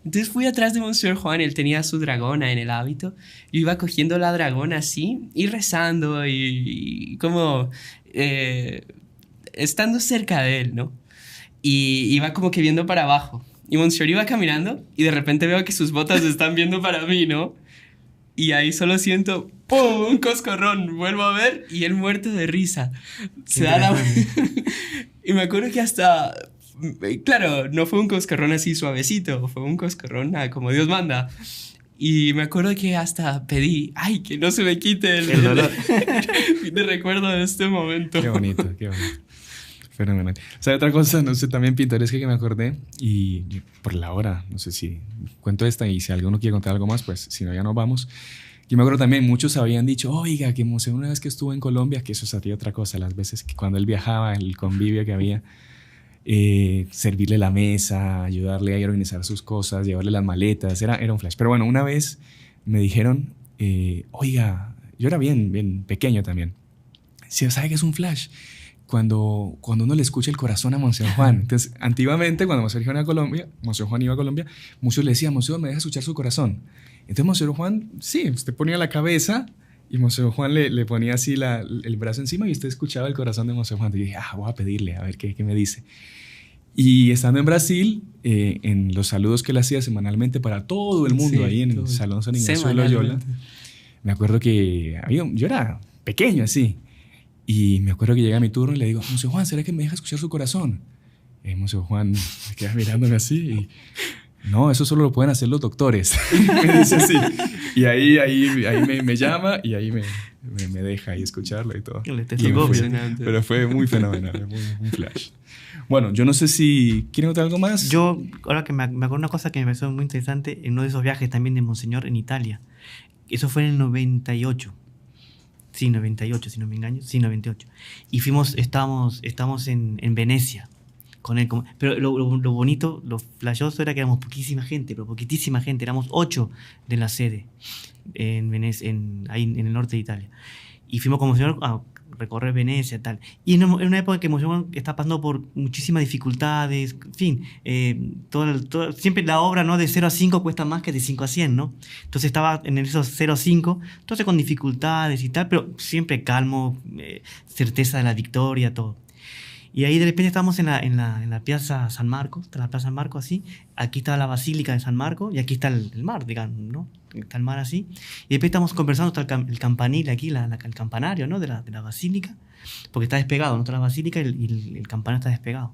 Entonces fui atrás de Monseñor Juan, él tenía su dragona en el hábito, yo iba cogiendo la dragona así y rezando y como estando cerca de él, ¿no? Y iba como que viendo para abajo. Y Monseñor iba caminando y de repente veo que sus botas están viendo para mí, ¿no? Y ahí solo siento ¡pum! Un coscorrón. Vuelvo a ver y él muerto de risa. Se da la... Y me acuerdo que hasta... Claro, no fue un coscorrón así suavecito, fue un coscorrón como Dios manda. Y me acuerdo que hasta pedí, ¡ay, que no se me quite el dolor! Te recuerdo de este momento. Qué bonito, qué bonito. Fenomenal. O sea, otra cosa, no sé, también pintoresca que me acordé, y por la hora, no sé si cuento esta y si alguno quiere contar algo más, pues si no, ya nos vamos. Yo me acuerdo también, muchos habían dicho, oiga, que Monseñor una vez que estuvo en Colombia, que eso sería otra cosa, las veces que cuando él viajaba, el convivio que había, servirle la mesa, ayudarle a organizar sus cosas, llevarle las maletas, era un flash. Pero bueno, una vez me dijeron, oiga, yo era bien pequeño también, ¿sabe qué es un flash? Cuando uno le escucha el corazón a Monseñor Juan. Entonces, antiguamente, cuando Monseñor Juan iba a Colombia, muchos le decían, Monseñor, ¿me deja escuchar su corazón? Entonces, Monseñor Juan, sí, usted ponía la cabeza y Monseñor Juan le ponía así el brazo encima y usted escuchaba el corazón de Monseñor Juan. Y dije, voy a pedirle, a ver qué me dice. Y estando en Brasil, en los saludos que él hacía semanalmente para todo el mundo, ahí en el Salón San Ignacio de Loyola, me acuerdo que yo era pequeño así. Y me acuerdo que llega mi turno y le digo, Monseñor Juan, ¿será que me deja escuchar su corazón? Monseñor Juan me queda mirándome así y... No, eso solo lo pueden hacer los doctores. Me dice así. Y ahí me llama y ahí me deja ahí escucharlo y todo. Pero fue muy fenomenal, un flash. Bueno, yo no sé si... ¿Quieren notar algo más? Yo, ahora que me acuerdo una cosa que me pareció muy interesante, en uno de esos viajes también de Monseñor en Italia. Eso fue en el 98. Sí, 98, si no me engaño. Sí, 98. Y estábamos en Venecia con él. Pero lo bonito, lo flashoso era que éramos poquísima gente, pero poquitísima gente. Éramos 8 de la sede en Venecia, ahí en el norte de Italia. Y fuimos como señor a recorrer Venecia y tal. Y en una época que Monseñor está pasando por muchísimas dificultades, en fin, siempre la obra, ¿no?, de 0 a 5 cuesta más que de 5 a 100, ¿no? Entonces estaba en esos 0 a 5, entonces con dificultades y tal, pero siempre calmo, certeza de la victoria, todo. Y ahí de repente estábamos en la Piazza San Marco, está la Plaza San Marco así, aquí está la Basílica de San Marco y aquí está el mar, digamos, ¿no? Está el mar así. Y después estamos conversando, está el campanil aquí, el campanario, ¿no?, de la Basílica, porque está despegado, ¿no? Está la Basílica y el campanario está despegado.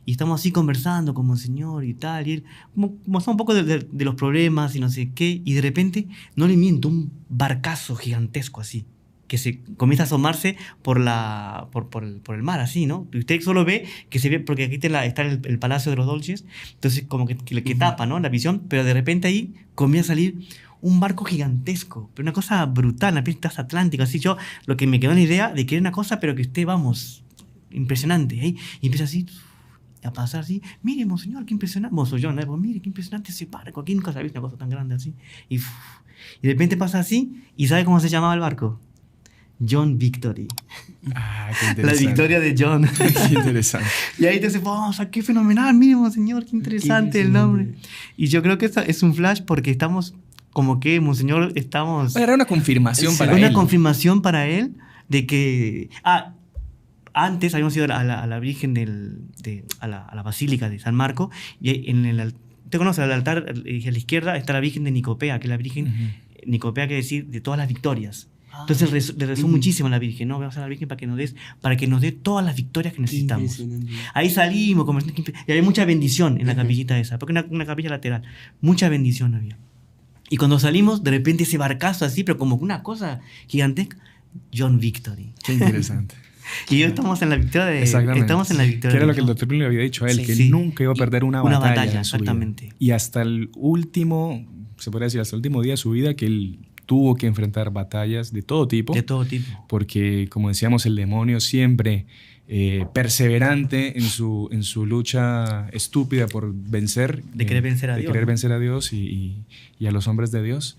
Y estamos así conversando con Monseñor y tal, y él mostró un poco de los problemas y no sé qué, y de repente, no le miento, un barcazo gigantesco así, que se comienza a asomarse por el mar, así, ¿no? Y usted solo ve que se ve, porque aquí está el Palacio de los Dolces, entonces como que tapa, ¿no?, la visión, pero de repente ahí comienza a salir un barco gigantesco, pero una cosa brutal, una pieza atlántica, así. Yo lo que me quedó en la idea de que era una cosa, pero que usted, vamos, impresionante, ¿eh? Y empieza así a pasar así, mire, Monseñor, qué impresionante, Monseñor, ¿no? Mire, qué impresionante ese barco, aquí nunca se ha visto una cosa tan grande así. Y de repente pasa así, ¿y sabe cómo se llamaba el barco? John Victory. Qué interesante. La victoria de John. Qué interesante. Y ahí te dice, vamos, qué fenomenal, mire, Monseñor, qué interesante el nombre. Y yo creo que esto es un flash porque estamos, como que, Monseñor, estamos... Era una confirmación para él. Una confirmación para él de que... antes habíamos ido a la Virgen a la Basílica de San Marco, y ¿te conoces? Al altar a la izquierda está la Virgen de Nicopea, que es la Virgen, Nicopea quiere decir de todas las victorias. Entonces le rezó muchísimo a la Virgen, ¿no? Vamos a la Virgen para que nos dé todas las victorias que necesitamos. Ahí salimos, y había mucha bendición en la capillita esa, porque una capilla lateral, mucha bendición había. Y cuando salimos, de repente ese barcazo así, pero como una cosa gigantesca, John Victory. Qué interesante. Y estamos en la victoria Estamos en la victoria. Que era lo que el doctor le había dicho a él, que nunca iba a perder una batalla exactamente. Y hasta el último, se podría decir, hasta el último día de su vida, que él tuvo que enfrentar batallas de todo tipo. De todo tipo. Porque, como decíamos, el demonio siempre perseverante en su lucha estúpida por vencer. De querer vencer a Dios. De querer vencer a Dios y a los hombres de Dios.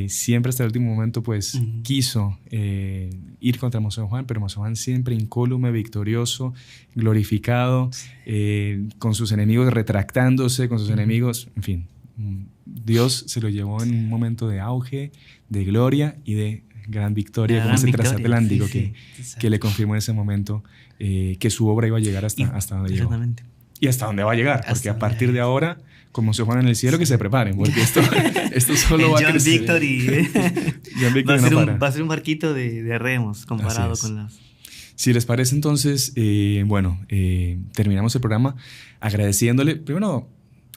Siempre hasta el último momento pues quiso ir contra Mosén Juan, pero Mosén Juan siempre incólume, victorioso, glorificado, con sus enemigos retractándose, con sus enemigos, en fin. Dios se lo llevó en un momento de auge, de gloria y de gran victoria, como ese transatlántico que le confirmó en ese momento que su obra iba a llegar hasta donde llegó. Y hasta dónde va a llegar, porque a partir de ahora, como se juegan en el cielo, que se preparen, porque esto solo va a crecer. John Victory va a ser un barquito de remos comparado con las... Si les parece, entonces, terminamos el programa agradeciéndole, primero,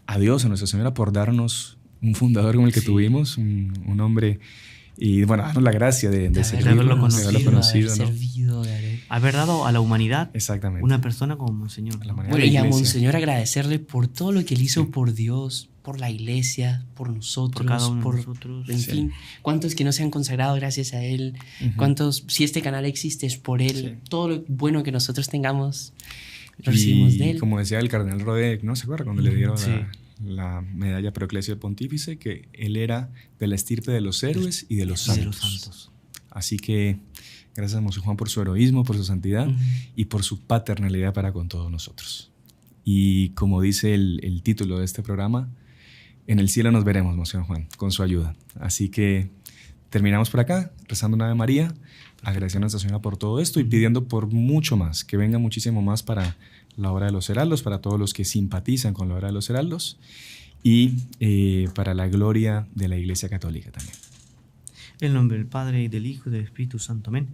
a Dios, a Nuestra Señora, por darnos un fundador como el que tuvimos, un hombre... Y bueno, darnos la gracia de servirlo, de haberlo conocido, ¿no? Haber dado a la humanidad una persona como Monseñor. Bueno, y a Monseñor agradecerle por todo lo que él hizo por Dios, por la iglesia, por nosotros, por cada uno de nosotros. En fin, cuántos que no se han consagrado gracias a él, cuántos, si este canal existe es por él, todo lo bueno que nosotros tengamos lo recibimos de él. Como decía el cardenal Rodek, ¿no se acuerda cuando le dieron la medalla Proclesio del Pontífice, que él era de la estirpe de los héroes y de los santos. Así que gracias a Monseñor Juan por su heroísmo, por su santidad y por su paternalidad para con todos nosotros. Y como dice el título de este programa, en el cielo nos veremos, Monseñor Juan, con su ayuda. Así que terminamos por acá, rezando una Ave María, agradeciendo a Nuestra Señora por todo esto y pidiendo por mucho más, que venga muchísimo más para la obra de los heraldos, para todos los que simpatizan con la obra de los heraldos y para la gloria de la Iglesia Católica también. En el nombre del Padre, y del Hijo, y del Espíritu Santo. Amén.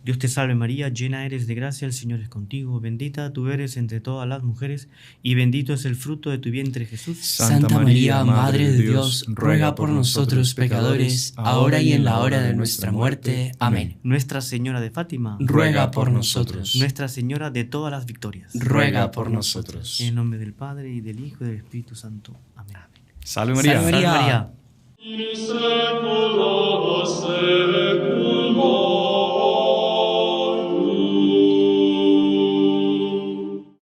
Dios te salve María, llena eres de gracia, el Señor es contigo, bendita tú eres entre todas las mujeres, y bendito es el fruto de tu vientre Jesús. Santa María, Madre de Dios, ruega por nosotros pecadores, ahora y en la hora de nuestra muerte. Amén. Nuestra Señora de Fátima, ruega por nosotros. Nuestra Señora de todas las victorias, ruega por nosotros. En el nombre del Padre, y del Hijo, y del Espíritu Santo. Amén. Salve María. Salve María. Salve María.